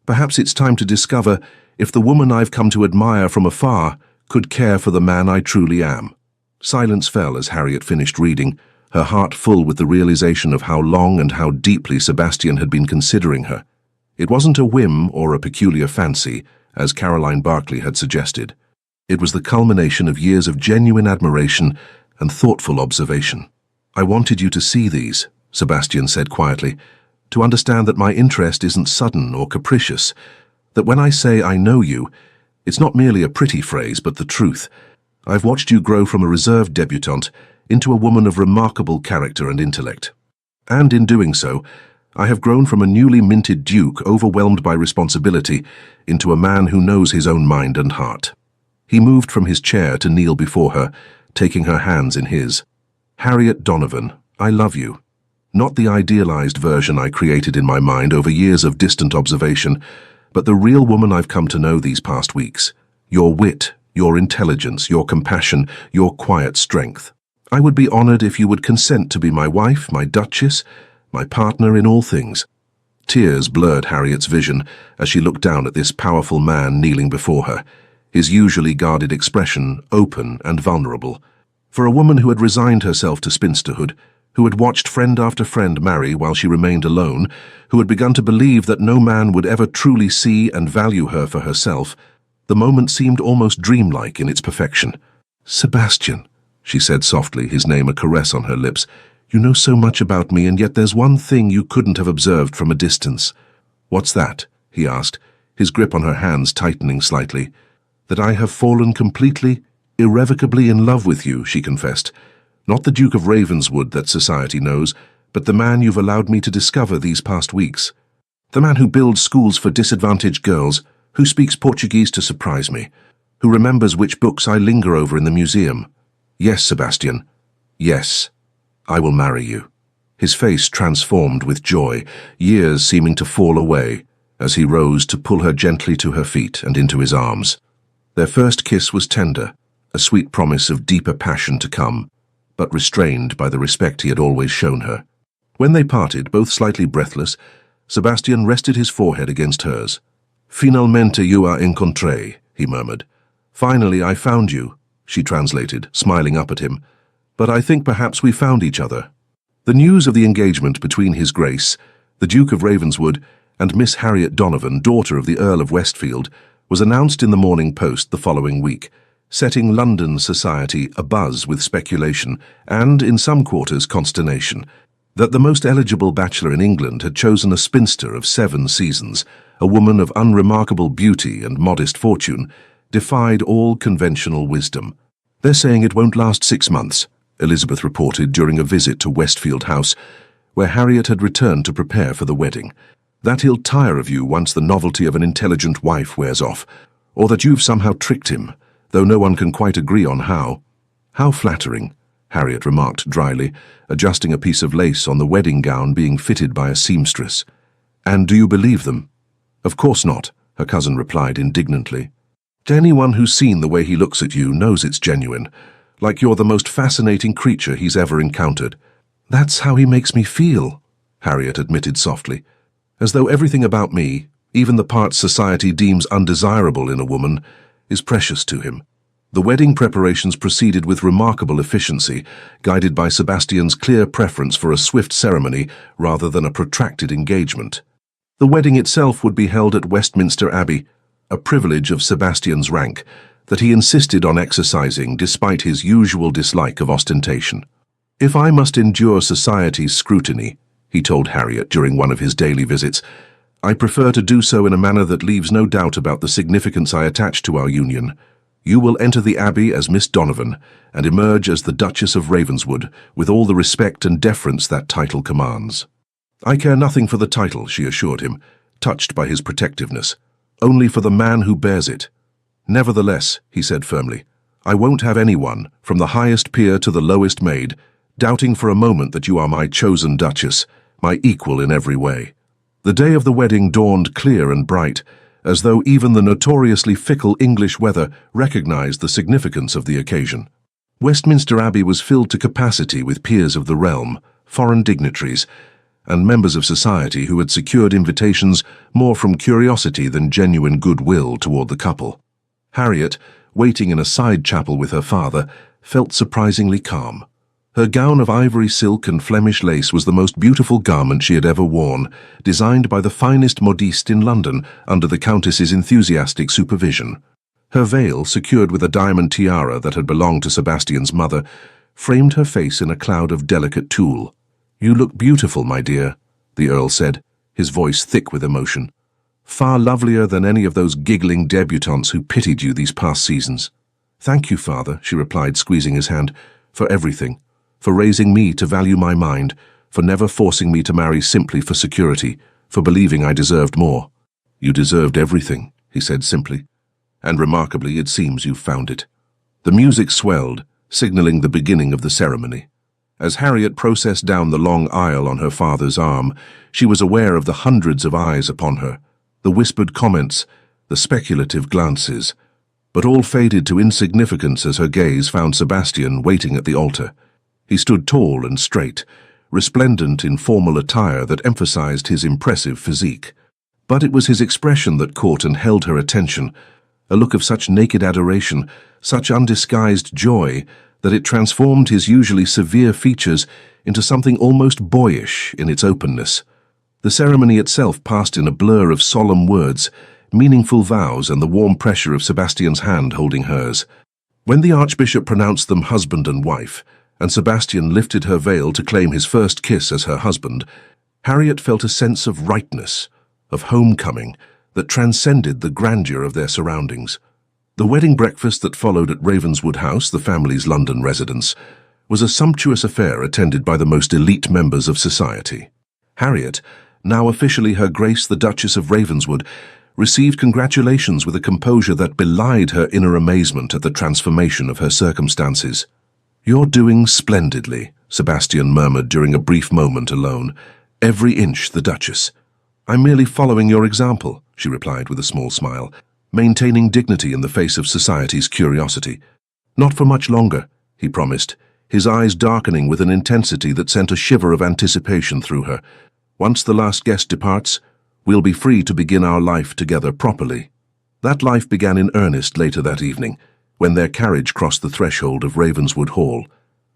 Perhaps it's time to discover if the woman I've come to admire from afar could care for the man I truly am. Silence fell as Harriet finished reading, her heart full with the realization of how long and how deeply Sebastian had been considering her. It wasn't a whim or a peculiar fancy, as Caroline Barclay had suggested. It was the culmination of years of genuine admiration and thoughtful observation. I wanted you to see these, Sebastian said quietly, to understand that my interest isn't sudden or capricious, that when I say I know you, it's not merely a pretty phrase, but the truth. I've watched you grow from a reserved debutante into a woman of remarkable character and intellect. And in doing so, I have grown from a newly minted duke overwhelmed by responsibility into a man who knows his own mind and heart. He moved from his chair to kneel before her, taking her hands in his. "Harriet Donovan, I love you. Not the idealized version I created in my mind over years of distant observation, but the real woman I've come to know these past weeks. Your wit, your intelligence, your compassion, your quiet strength. I would be honored if you would consent to be my wife, my duchess, my partner in all things." Tears blurred Harriet's vision as she looked down at this powerful man kneeling before her, his usually guarded expression open and vulnerable. For a woman who had resigned herself to spinsterhood, who had watched friend after friend marry while she remained alone, who had begun to believe that no man would ever truly see and value her for herself, the moment seemed almost dreamlike in its perfection. "Sebastian," she said softly, his name a caress on her lips, "you know so much about me, and yet there's one thing you couldn't have observed from a distance." "What's that?" he asked, his grip on her hands tightening slightly. "That I have fallen completely, irrevocably in love with you," she confessed. "Not the Duke of Ravenswood that society knows, but the man you've allowed me to discover these past weeks. The man who builds schools for disadvantaged girls, who speaks Portuguese to surprise me, who remembers which books I linger over in the museum. Yes, Sebastian, yes, I will marry you." His face transformed with joy, years seeming to fall away, as he rose to pull her gently to her feet and into his arms. Their first kiss was tender, a sweet promise of deeper passion to come, but restrained by the respect he had always shown her. When they parted, both slightly breathless, Sebastian rested his forehead against hers. "Finalmente you a encontré," he murmured. "Finally I found you," she translated, smiling up at him. "But I think perhaps we found each other." The news of the engagement between His Grace, the Duke of Ravenswood, and Miss Harriet Donovan, daughter of the Earl of Westfield, was announced in the Morning Post the following week, setting London society abuzz with speculation and, in some quarters, consternation, that the most eligible bachelor in England had chosen a spinster of 7 seasons, a woman of unremarkable beauty and modest fortune, defied all conventional wisdom. "They're saying it won't last 6 months, Elizabeth reported during a visit to Westfield House, where Harriet had returned to prepare for the wedding. "That he'll tire of you once the novelty of an intelligent wife wears off, or that you've somehow tricked him, though no one can quite agree on how." "How flattering," Harriet remarked dryly, adjusting a piece of lace on the wedding gown being fitted by a seamstress. "And do you believe them?" "Of course not," her cousin replied indignantly. "Anyone who's seen the way he looks at you knows it's genuine, like you're the most fascinating creature he's ever encountered." "That's how he makes me feel," Harriet admitted softly, "as though everything about me, even the parts society deems undesirable in a woman, is precious to him." The wedding preparations proceeded with remarkable efficiency, guided by Sebastian's clear preference for a swift ceremony rather than a protracted engagement. The wedding itself would be held at Westminster Abbey, a privilege of Sebastian's rank that he insisted on exercising despite his usual dislike of ostentation. "If I must endure society's scrutiny," he told Harriet during one of his daily visits, "I prefer to do so in a manner that leaves no doubt about the significance I attach to our union. You will enter the Abbey as Miss Donovan and emerge as the Duchess of Ravenswood with all the respect and deference that title commands." "I care nothing for the title," she assured him, touched by his protectiveness. "Only for the man who bears it." "Nevertheless," he said firmly, "I won't have anyone, from the highest peer to the lowest maid, doubting for a moment that you are my chosen Duchess, my equal in every way." The day of the wedding dawned clear and bright, as though even the notoriously fickle English weather recognized the significance of the occasion. Westminster Abbey was filled to capacity with peers of the realm, foreign dignitaries, and members of society who had secured invitations more from curiosity than genuine goodwill toward the couple. Harriet, waiting in a side chapel with her father, felt surprisingly calm. Her gown of ivory silk and Flemish lace was the most beautiful garment she had ever worn, designed by the finest modiste in London under the Countess's enthusiastic supervision. Her veil, secured with a diamond tiara that had belonged to Sebastian's mother, framed her face in a cloud of delicate tulle. "You look beautiful, my dear," the Earl said, his voice thick with emotion. "Far lovelier than any of those giggling debutantes who pitied you these past seasons." "Thank you, father," she replied, squeezing his hand, "for everything. For raising me to value my mind, for never forcing me to marry simply for security, for believing I deserved more." "You deserved everything," he said simply. "And remarkably, it seems you've found it." The music swelled, signaling the beginning of the ceremony. As Harriet processed down the long aisle on her father's arm, she was aware of the hundreds of eyes upon her, the whispered comments, the speculative glances, but all faded to insignificance as her gaze found Sebastian waiting at the altar. He stood tall and straight, resplendent in formal attire that emphasized his impressive physique. But it was his expression that caught and held her attention, a look of such naked adoration, such undisguised joy, that it transformed his usually severe features into something almost boyish in its openness. The ceremony itself passed in a blur of solemn words, meaningful vows, and the warm pressure of Sebastian's hand holding hers. When the Archbishop pronounced them husband and wife, and Sebastian lifted her veil to claim his first kiss as her husband, Harriet felt a sense of rightness, of homecoming, that transcended the grandeur of their surroundings. The wedding breakfast that followed at Ravenswood House, the family's London residence, was a sumptuous affair attended by the most elite members of society. Harriet, now officially Her Grace the Duchess of Ravenswood, received congratulations with a composure that belied her inner amazement at the transformation of her circumstances. "You're doing splendidly," Sebastian murmured during a brief moment alone. "Every inch, the Duchess." "I'm merely following your example," she replied with a small smile, maintaining dignity in the face of society's curiosity. "Not for much longer," he promised, his eyes darkening with an intensity that sent a shiver of anticipation through her. "Once the last guest departs, we'll be free to begin our life together properly." That life began in earnest later that evening, when their carriage crossed the threshold of Ravenswood Hall,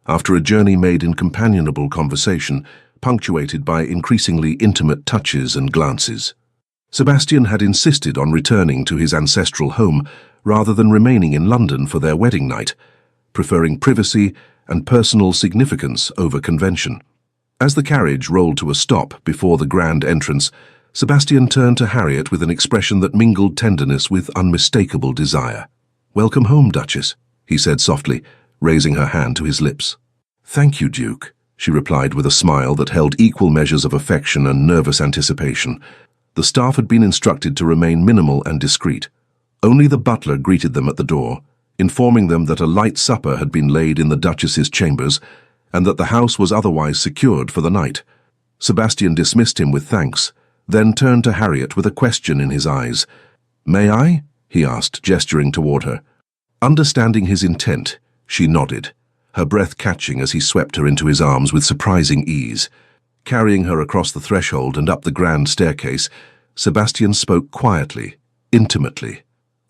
after a journey made in companionable conversation, punctuated by increasingly intimate touches and glances. Sebastian had insisted on returning to his ancestral home rather than remaining in London for their wedding night, preferring privacy and personal significance over convention. As the carriage rolled to a stop before the grand entrance, Sebastian turned to Harriet with an expression that mingled tenderness with unmistakable desire. "Welcome home, Duchess," he said softly, raising her hand to his lips. "Thank you, Duke," she replied with a smile that held equal measures of affection and nervous anticipation. The staff had been instructed to remain minimal and discreet. Only the butler greeted them at the door, informing them that a light supper had been laid in the Duchess's chambers and that the house was otherwise secured for the night. Sebastian dismissed him with thanks, then turned to Harriet with a question in his eyes. "May I?" he asked, gesturing toward her. Understanding his intent, she nodded, her breath catching as he swept her into his arms with surprising ease. Carrying her across the threshold and up the grand staircase, Sebastian spoke quietly, intimately.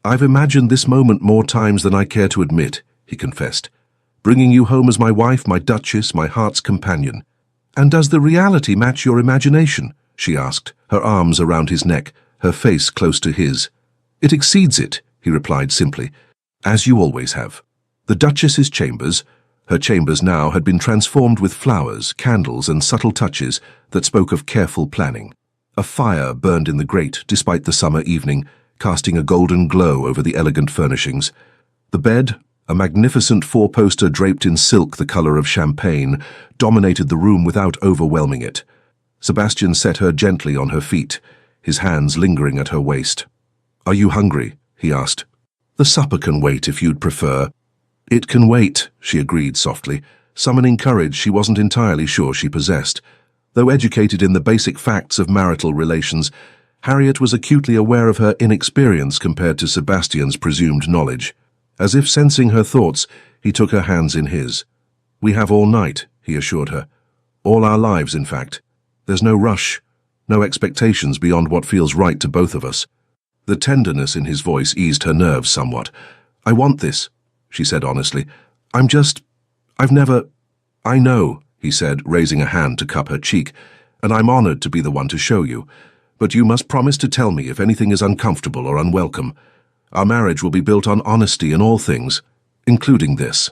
"I've imagined this moment more times than I care to admit," he confessed. "Bringing you home as my wife, my Duchess, my heart's companion." "And does the reality match your imagination?" she asked, her arms around his neck, her face close to his. "It exceeds it," he replied simply, "as you always have." The Duchess's chambers, her chambers now, had been transformed with flowers, candles, and subtle touches that spoke of careful planning. A fire burned in the grate despite the summer evening, casting a golden glow over the elegant furnishings. The bed, a magnificent four-poster draped in silk the color of champagne, dominated the room without overwhelming it. Sebastian set her gently on her feet, his hands lingering at her waist. "Are you hungry?" he asked. "The supper can wait if you'd prefer." "It can wait," she agreed softly, summoning courage she wasn't entirely sure she possessed. Though educated in the basic facts of marital relations, Harriet was acutely aware of her inexperience compared to Sebastian's presumed knowledge. As if sensing her thoughts, he took her hands in his. "We have all night," he assured her. "All our lives, in fact. There's no rush, no expectations beyond what feels right to both of us." The tenderness in his voice eased her nerves somewhat. "I want this," she said honestly. I've never—" "I know," he said, raising a hand to cup her cheek, "and I'm honored to be the one to show you. But you must promise to tell me if anything is uncomfortable or unwelcome. Our marriage will be built on honesty in all things, including this."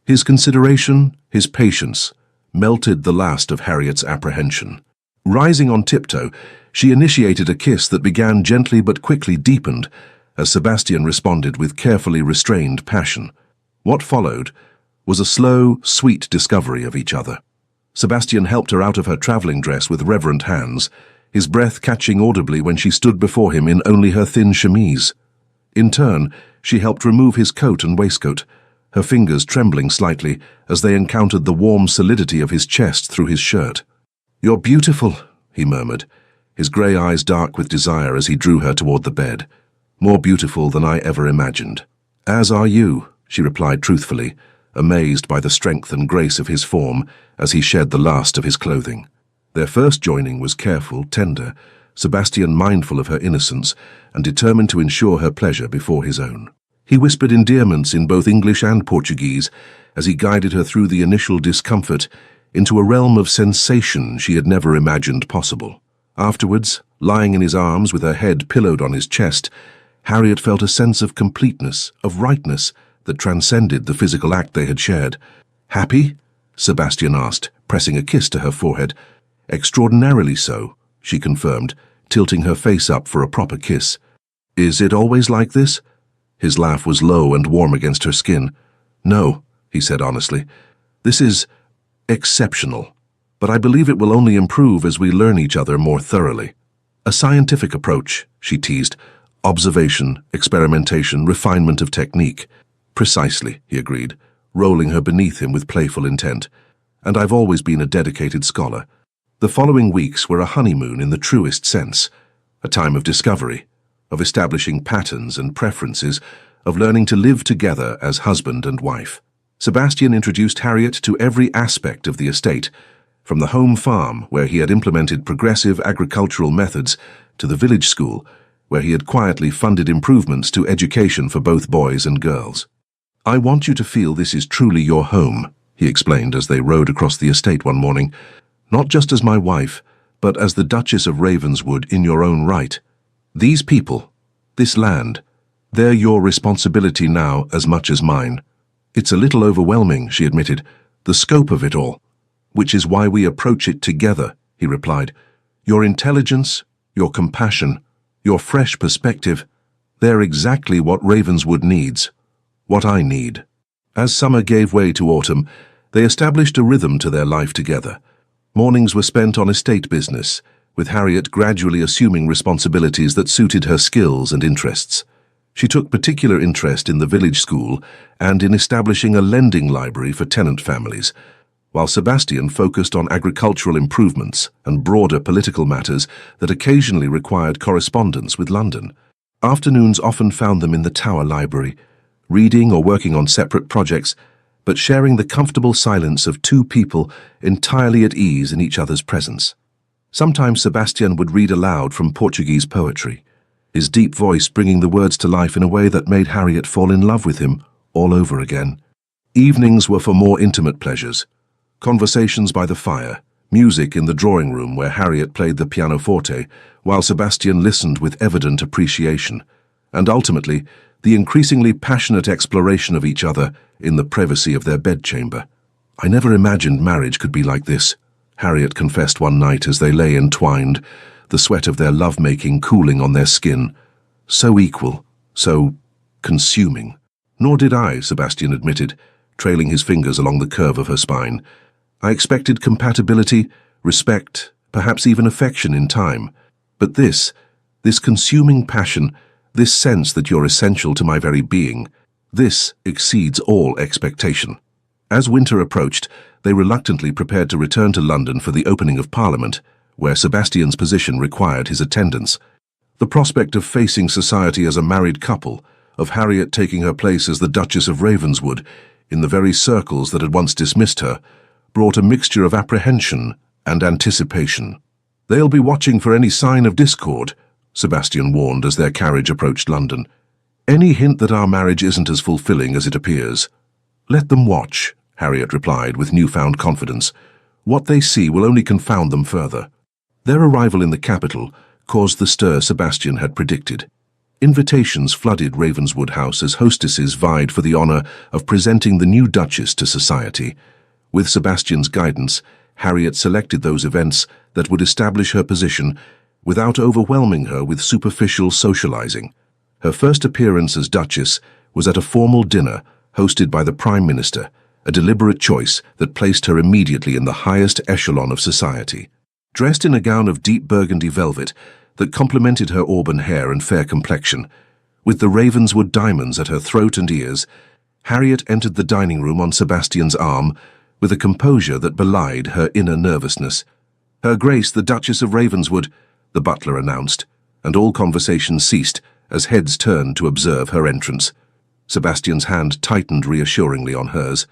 His consideration, his patience, melted the last of Harriet's apprehension. Rising on tiptoe, she initiated a kiss that began gently but quickly deepened, as Sebastian responded with carefully restrained passion. What followed was a slow, sweet discovery of each other. Sebastian helped her out of her traveling dress with reverent hands, his breath catching audibly when she stood before him in only her thin chemise. In turn, she helped remove his coat and waistcoat, her fingers trembling slightly as they encountered the warm solidity of his chest through his shirt. "You're beautiful," he murmured, his grey eyes dark with desire as he drew her toward the bed. "More beautiful than I ever imagined." "As are you," she replied truthfully, amazed by the strength and grace of his form as he shed the last of his clothing. Their first joining was careful, tender, Sebastian mindful of her innocence and determined to ensure her pleasure before his own. He whispered endearments in both English and Portuguese as he guided her through the initial discomfort into a realm of sensation she had never imagined possible. Afterwards, lying in his arms with her head pillowed on his chest, Harriet felt a sense of completeness, of rightness, that transcended the physical act they had shared. "Happy?" Sebastian asked, pressing a kiss to her forehead. "Extraordinarily so," she confirmed, tilting her face up for a proper kiss. "Is it always like this?" His laugh was low and warm against her skin. "No," he said honestly. "This is exceptional, but I believe it will only improve as we learn each other more thoroughly." "A scientific approach," she teased. "Observation, experimentation, refinement of technique." "Precisely," he agreed, rolling her beneath him with playful intent. "And I've always been a dedicated scholar." The following weeks were a honeymoon in the truest sense, a time of discovery, of establishing patterns and preferences, of learning to live together as husband and wife. Sebastian introduced Harriet to every aspect of the estate, from the home farm, where he had implemented progressive agricultural methods, to the village school, where he had quietly funded improvements to education for both boys and girls. "I want you to feel this is truly your home," he explained as they rode across the estate one morning. "Not just as my wife, but as the Duchess of Ravenswood in your own right. These people, this land, they're your responsibility now as much as mine." "It's a little overwhelming," she admitted, "the scope of it all." "Which is why we approach it together," he replied. "Your intelligence, your compassion, your fresh perspective, they're exactly what Ravenswood needs, what I need." As summer gave way to autumn, they established a rhythm to their life together. Mornings were spent on estate business, with Harriet gradually assuming responsibilities that suited her skills and interests. She took particular interest in the village school and in establishing a lending library for tenant families, while Sebastian focused on agricultural improvements and broader political matters that occasionally required correspondence with London. Afternoons often found them in the Tower Library, reading or working on separate projects, but sharing the comfortable silence of two people entirely at ease in each other's presence. Sometimes Sebastian would read aloud from Portuguese poetry, his deep voice bringing the words to life in a way that made Harriet fall in love with him all over again. Evenings were for more intimate pleasures. Conversations by the fire, music in the drawing room where Harriet played the pianoforte, while Sebastian listened with evident appreciation, and ultimately, the increasingly passionate exploration of each other in the privacy of their bedchamber. "I never imagined marriage could be like this," Harriet confessed one night as they lay entwined, the sweat of their lovemaking cooling on their skin. "So equal, so consuming." "Nor did I," Sebastian admitted, trailing his fingers along the curve of her spine. "I expected compatibility, respect, perhaps even affection in time. But this consuming passion, this sense that you're essential to my very being, this exceeds all expectation." As winter approached, they reluctantly prepared to return to London for the opening of Parliament, where Sebastian's position required his attendance. The prospect of facing society as a married couple, of Harriet taking her place as the Duchess of Ravenswood, in the very circles that had once dismissed her, brought a mixture of apprehension and anticipation. "They'll be watching for any sign of discord," Sebastian warned as their carriage approached London. "Any hint that our marriage isn't as fulfilling as it appears." "Let them watch," Harriet replied with newfound confidence. "What they see will only confound them further." Their arrival in the capital caused the stir Sebastian had predicted. Invitations flooded Ravenswood House as hostesses vied for the honor of presenting the new Duchess to society. With Sebastian's guidance, Harriet selected those events that would establish her position without overwhelming her with superficial socializing. Her first appearance as Duchess was at a formal dinner hosted by the Prime Minister, a deliberate choice that placed her immediately in the highest echelon of society. Dressed in a gown of deep burgundy velvet that complemented her auburn hair and fair complexion, with the Ravenswood diamonds at her throat and ears, Harriet entered the dining room on Sebastian's arm with a composure that belied her inner nervousness. "Her Grace, the Duchess of Ravenswood," the butler announced, and all conversation ceased as heads turned to observe her entrance. Sebastian's hand tightened reassuringly on hers.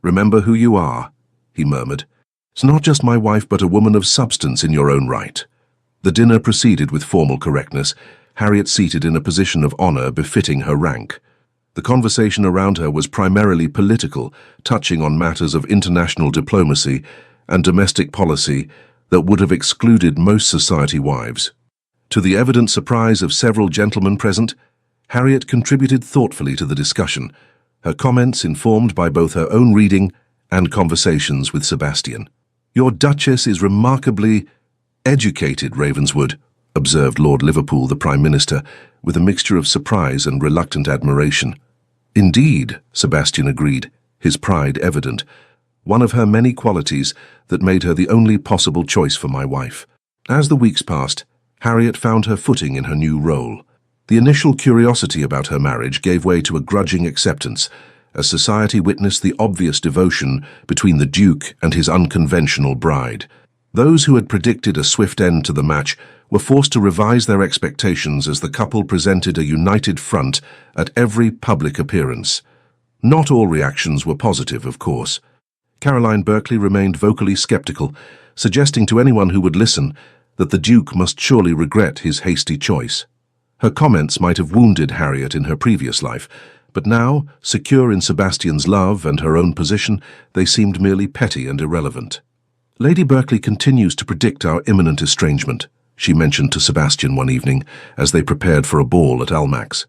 "Remember who you are," he murmured. "It's not just my wife, but a woman of substance in your own right." The dinner proceeded with formal correctness, Harriet seated in a position of honor befitting her rank. The conversation around her was primarily political, touching on matters of international diplomacy and domestic policy that would have excluded most society wives. To the evident surprise of several gentlemen present, Harriet contributed thoughtfully to the discussion, her comments informed by both her own reading and conversations with Sebastian. "Your Duchess is remarkably educated, Ravenswood," observed Lord Liverpool, the Prime Minister, with a mixture of surprise and reluctant admiration. "Indeed," Sebastian agreed, his pride evident, "one of her many qualities that made her the only possible choice for my wife." As the weeks passed, Harriet found her footing in her new role. The initial curiosity about her marriage gave way to a grudging acceptance, as society witnessed the obvious devotion between the Duke and his unconventional bride. Those who had predicted a swift end to the match were forced to revise their expectations as the couple presented a united front at every public appearance. Not all reactions were positive, of course. Caroline Berkeley remained vocally skeptical, suggesting to anyone who would listen that the Duke must surely regret his hasty choice. Her comments might have wounded Harriet in her previous life, but now, secure in Sebastian's love and her own position, they seemed merely petty and irrelevant. "Lady Berkeley continues to predict our imminent estrangement," she mentioned to Sebastian one evening as they prepared for a ball at Almack's.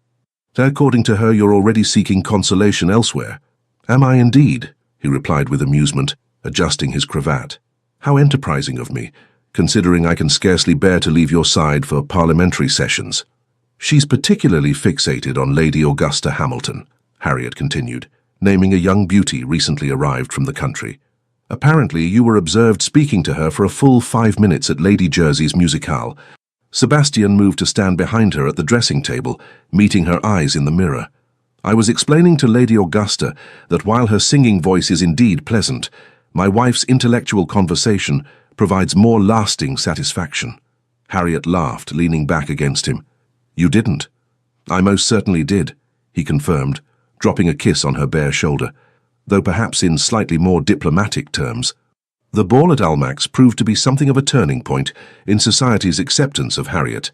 "According to her, you're already seeking consolation elsewhere." "Am I indeed?" he replied with amusement, adjusting his cravat. "How enterprising of me, considering I can scarcely bear to leave your side for parliamentary sessions." "She's particularly fixated on Lady Augusta Hamilton," Harriet continued, naming a young beauty recently arrived from the country. "Apparently you were observed speaking to her for a full 5 minutes at Lady Jersey's musicale." Sebastian moved to stand behind her at the dressing table, meeting her eyes in the mirror. "I was explaining to Lady Augusta that while her singing voice is indeed pleasant, my wife's intellectual conversation provides more lasting satisfaction." Harriet laughed, leaning back against him. "You didn't." "I most certainly did," he confirmed, dropping a kiss on her bare shoulder, though perhaps in slightly more diplomatic terms. The ball at Almack's proved to be something of a turning point in society's acceptance of Harriet.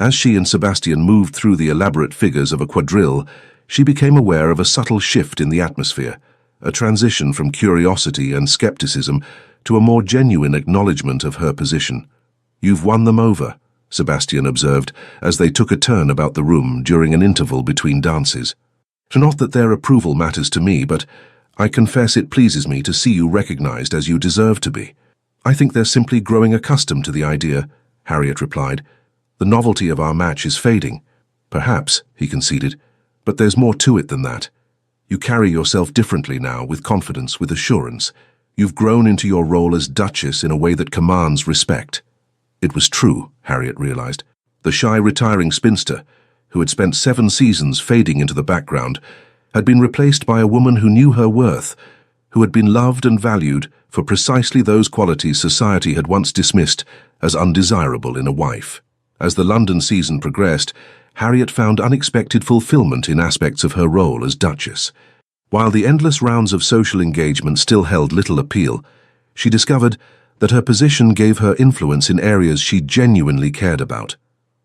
As she and Sebastian moved through the elaborate figures of a quadrille, she became aware of a subtle shift in the atmosphere, a transition from curiosity and skepticism to a more genuine acknowledgement of her position. "You've won them over," Sebastian observed as they took a turn about the room during an interval between dances. "Not that their approval matters to me, but I confess it pleases me to see you recognized as you deserve to be." "I think they're simply growing accustomed to the idea," Harriet replied. "The novelty of our match is fading." "Perhaps," he conceded, "but there's more to it than that. You carry yourself differently now, with confidence, with assurance. You've grown into your role as Duchess in a way that commands respect." It was true, Harriet realized. The shy retiring spinster, who had spent 7 seasons fading into the background, had been replaced by a woman who knew her worth, who had been loved and valued for precisely those qualities society had once dismissed as undesirable in a wife. As the London season progressed, Harriet found unexpected fulfillment in aspects of her role as Duchess. While the endless rounds of social engagement still held little appeal, she discovered that her position gave her influence in areas she genuinely cared about.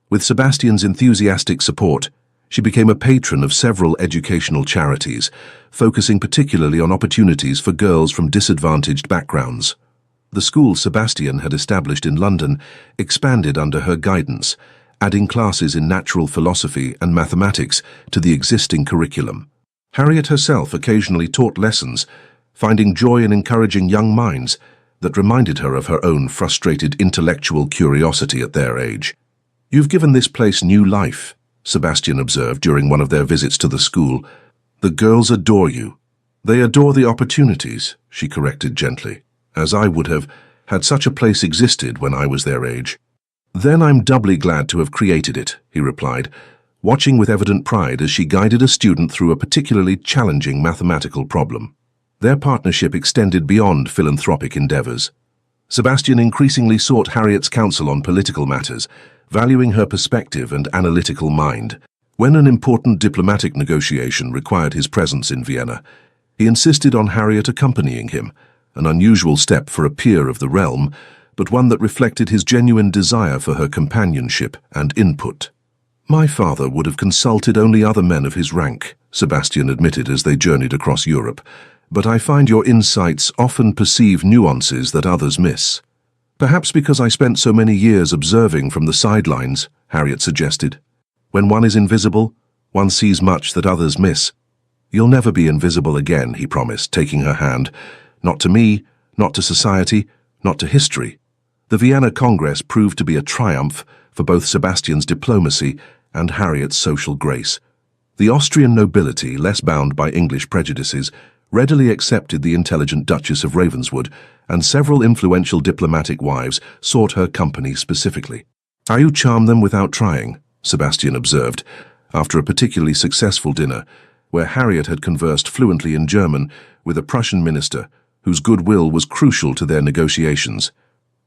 With Sebastian's enthusiastic support, she became a patron of several educational charities, focusing particularly on opportunities for girls from disadvantaged backgrounds. The school Sebastian had established in London expanded under her guidance, adding classes in natural philosophy and mathematics to the existing curriculum. Harriet herself occasionally taught lessons, finding joy in encouraging young minds that reminded her of her own frustrated intellectual curiosity at their age. "You've given this place new life," Sebastian observed during one of their visits to the school. "The girls adore you." "They adore the opportunities," she corrected gently, "as I would have, had such a place existed when I was their age." "Then I'm doubly glad to have created it," he replied, watching with evident pride as she guided a student through a particularly challenging mathematical problem. Their partnership extended beyond philanthropic endeavors. Sebastian increasingly sought Harriet's counsel on political matters, valuing her perspective and analytical mind. When an important diplomatic negotiation required his presence in Vienna, he insisted on Harriet accompanying him, an unusual step for a peer of the realm, but one that reflected his genuine desire for her companionship and input. "My father would have consulted only other men of his rank," Sebastian admitted as they journeyed across Europe, "but I find your insights often perceive nuances that others miss." "Perhaps because I spent so many years observing from the sidelines," Harriet suggested. "When one is invisible, one sees much that others miss." "You'll never be invisible again," he promised, taking her hand. "Not to me, not to society, not to history." The Vienna Congress proved to be a triumph for both Sebastian's diplomacy and Harriet's social grace. The Austrian nobility, less bound by English prejudices, readily accepted the intelligent Duchess of Ravenswood, and several influential diplomatic wives sought her company specifically. "How you charm them without trying," Sebastian observed, after a particularly successful dinner, where Harriet had conversed fluently in German with a Prussian minister whose goodwill was crucial to their negotiations.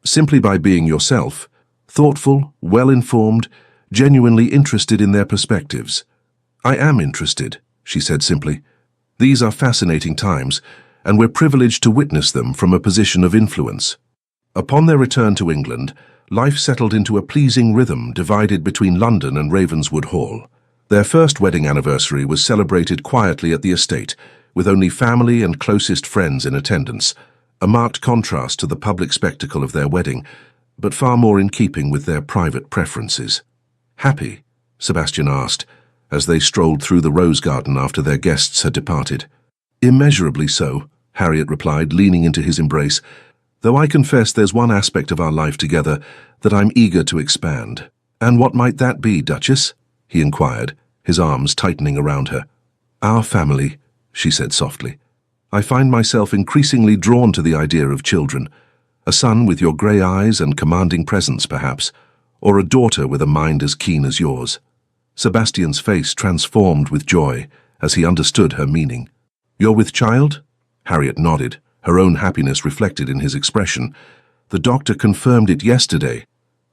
"Simply by being yourself, thoughtful, well-informed, genuinely interested in their perspectives." "I am interested," she said simply. "These are fascinating times, and we're privileged to witness them from a position of influence." Upon their return to England, life settled into a pleasing rhythm divided between London and Ravenswood Hall. Their first wedding anniversary was celebrated quietly at the estate, with only family and closest friends in attendance, a marked contrast to the public spectacle of their wedding, but far more in keeping with their private preferences. "Happy?" Sebastian asked, as they strolled through the rose garden after their guests had departed. "Immeasurably so," Harriet replied, leaning into his embrace, "though I confess there's one aspect of our life together that I'm eager to expand." "And what might that be, Duchess?" he inquired, his arms tightening around her. "Our family," she said softly. "I find myself increasingly drawn to the idea of children. A son with your grey eyes and commanding presence, perhaps, or a daughter with a mind as keen as yours." Sebastian's face transformed with joy as he understood her meaning. "You're with child?" Harriet nodded, her own happiness reflected in his expression. "The doctor confirmed it yesterday.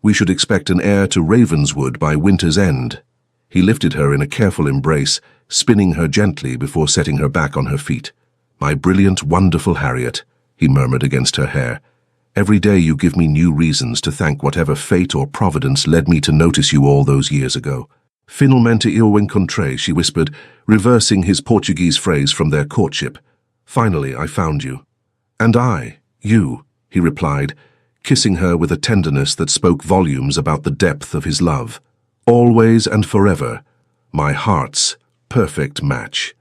We should expect an heir to Ravenswood by winter's end." He lifted her in a careful embrace, spinning her gently before setting her back on her feet. "My brilliant, wonderful Harriet," he murmured against her hair. "Every day you give me new reasons to thank whatever fate or providence led me to notice you all those years ago." "Finalmente eu encontrei," she whispered, reversing his Portuguese phrase from their courtship. "Finally, I found you." "And I, you," he replied, kissing her with a tenderness that spoke volumes about the depth of his love. "Always and forever, my heart's perfect match."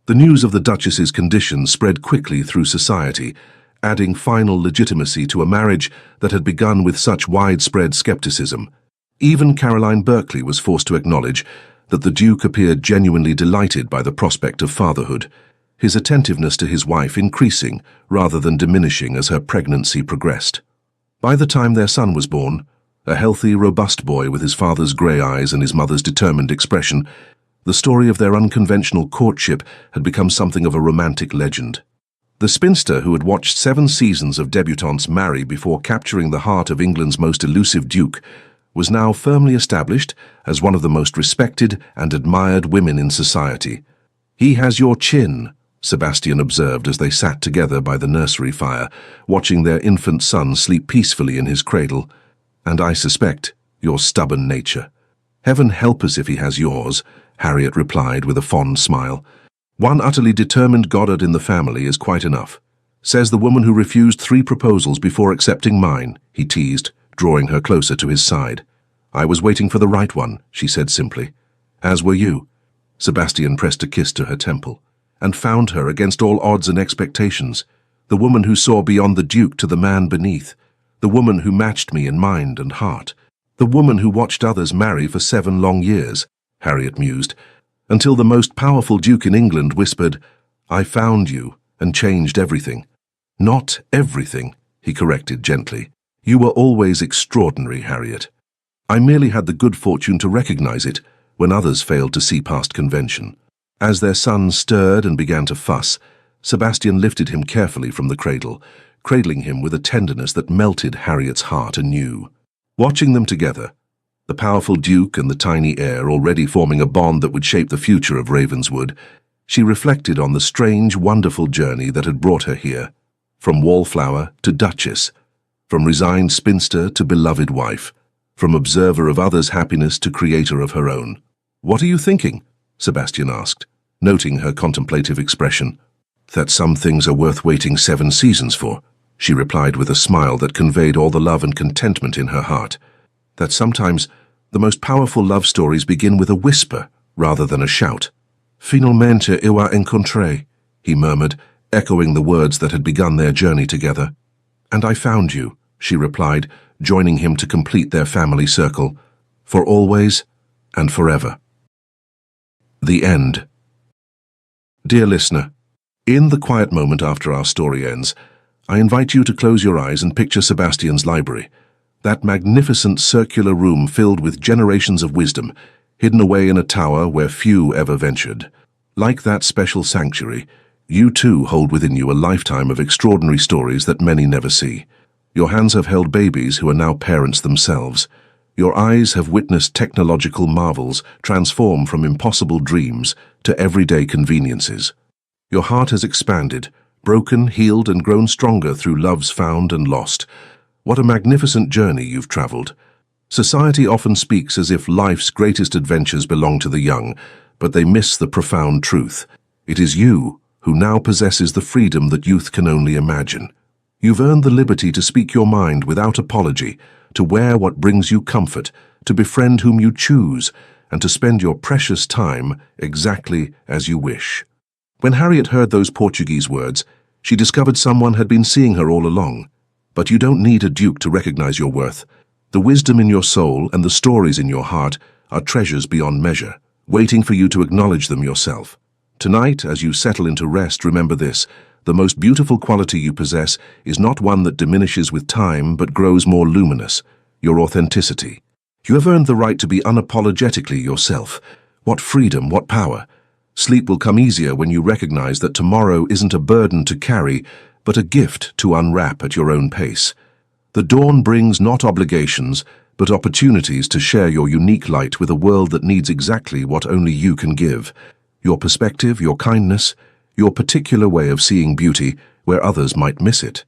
The news of the Duchess's condition spread quickly through society, adding final legitimacy to a marriage that had begun with such widespread skepticism. Even Caroline Berkeley was forced to acknowledge that the Duke appeared genuinely delighted by the prospect of fatherhood, his attentiveness to his wife increasing rather than diminishing as her pregnancy progressed. By the time their son was born, a healthy, robust boy with his father's grey eyes and his mother's determined expression, the story of their unconventional courtship had become something of a romantic legend. The spinster who had watched 7 seasons of debutantes marry before capturing the heart of England's most elusive duke was now firmly established as one of the most respected and admired women in society. "He has your chin," Sebastian observed as they sat together by the nursery fire, watching their infant son sleep peacefully in his cradle. "And I suspect your stubborn nature." "Heaven help us if he has yours," Harriet replied with a fond smile. "One utterly determined Goddard in the family is quite enough. Says the woman who refused 3 proposals before accepting mine," he teased, drawing her closer to his side. "I was waiting for the right one," she said simply. "As were you." Sebastian pressed a kiss to her temple, and found her against all odds and expectations, the woman who saw beyond the Duke to the man beneath, the woman who matched me in mind and heart, the woman who watched others marry for 7 long years, Harriet mused, until the most powerful Duke in England whispered, "I found you," and changed everything. "Not everything," he corrected gently. "You were always extraordinary, Harriet. I merely had the good fortune to recognize it, when others failed to see past convention. As their son stirred and began to fuss, Sebastian lifted him carefully from the cradle, cradling him with a tenderness that melted Harriet's heart anew. Watching them together, the powerful Duke and the tiny heir already forming a bond that would shape the future of Ravenswood, she reflected on the strange, wonderful journey that had brought her here, from wallflower to duchess, from resigned spinster to beloved wife, from observer of others' happiness to creator of her own. "What are you thinking?" Sebastian asked, noting her contemplative expression. "That some things are worth waiting 7 seasons for," she replied with a smile that conveyed all the love and contentment in her heart. "That sometimes the most powerful love stories begin with a whisper rather than a shout. Finalmente eu a encontré," he murmured, echoing the words that had begun their journey together. "And I found you," she replied, joining him to complete their family circle, "for always and forever." The end. Dear listener, in the quiet moment after our story ends, I invite you to close your eyes and picture Sebastian's library, that magnificent circular room filled with generations of wisdom, hidden away in a tower where few ever ventured. Like that special sanctuary, you too hold within you a lifetime of extraordinary stories that many never see. Your hands have held babies who are now parents themselves. Your eyes have witnessed technological marvels transform from impossible dreams to everyday conveniences. Your heart has expanded, broken, healed, and grown stronger through loves found and lost. What a magnificent journey you've traveled. Society often speaks as if life's greatest adventures belong to the young, but they miss the profound truth. It is you who now possesses the freedom that youth can only imagine. You've earned the liberty to speak your mind without apology, to wear what brings you comfort, to befriend whom you choose, and to spend your precious time exactly as you wish. When Harriet heard those Portuguese words, she discovered someone had been seeing her all along. But you don't need a duke to recognize your worth. The wisdom in your soul and the stories in your heart are treasures beyond measure, waiting for you to acknowledge them yourself. Tonight, as you settle into rest, remember this: the most beautiful quality you possess is not one that diminishes with time but grows more luminous, your authenticity. You have earned the right to be unapologetically yourself. What freedom, what power! Sleep will come easier when you recognize that tomorrow isn't a burden to carry, but a gift to unwrap at your own pace. The dawn brings not obligations, but opportunities to share your unique light with a world that needs exactly what only you can give. Your perspective, your kindness, your particular way of seeing beauty where others might miss it.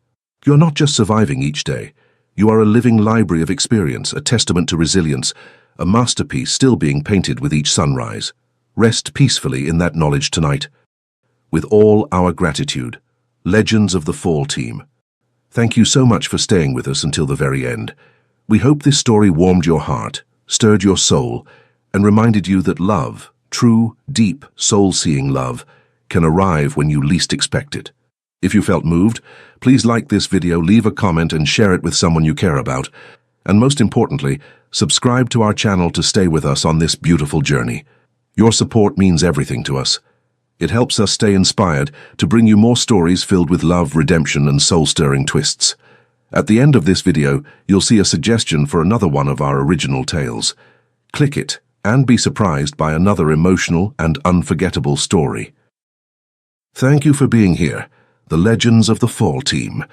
You're not just surviving each day. You are a living library of experience, a testament to resilience, a masterpiece still being painted with each sunrise. Rest peacefully in that knowledge tonight. With all our gratitude, Legends of the Fall team. Thank you so much for staying with us until the very end. We hope this story warmed your heart, stirred your soul, and reminded you that love, true, deep, soul-seeing love, can arrive when you least expect it. If you felt moved, please like this video, leave a comment, and share it with someone you care about. And most importantly, subscribe to our channel to stay with us on this beautiful journey. Your support means everything to us. It helps us stay inspired to bring you more stories filled with love, redemption, and soul-stirring twists. At the end of this video, you'll see a suggestion for another one of our original tales. Click it and be surprised by another emotional and unforgettable story. Thank you for being here, the Legends of the Fall team.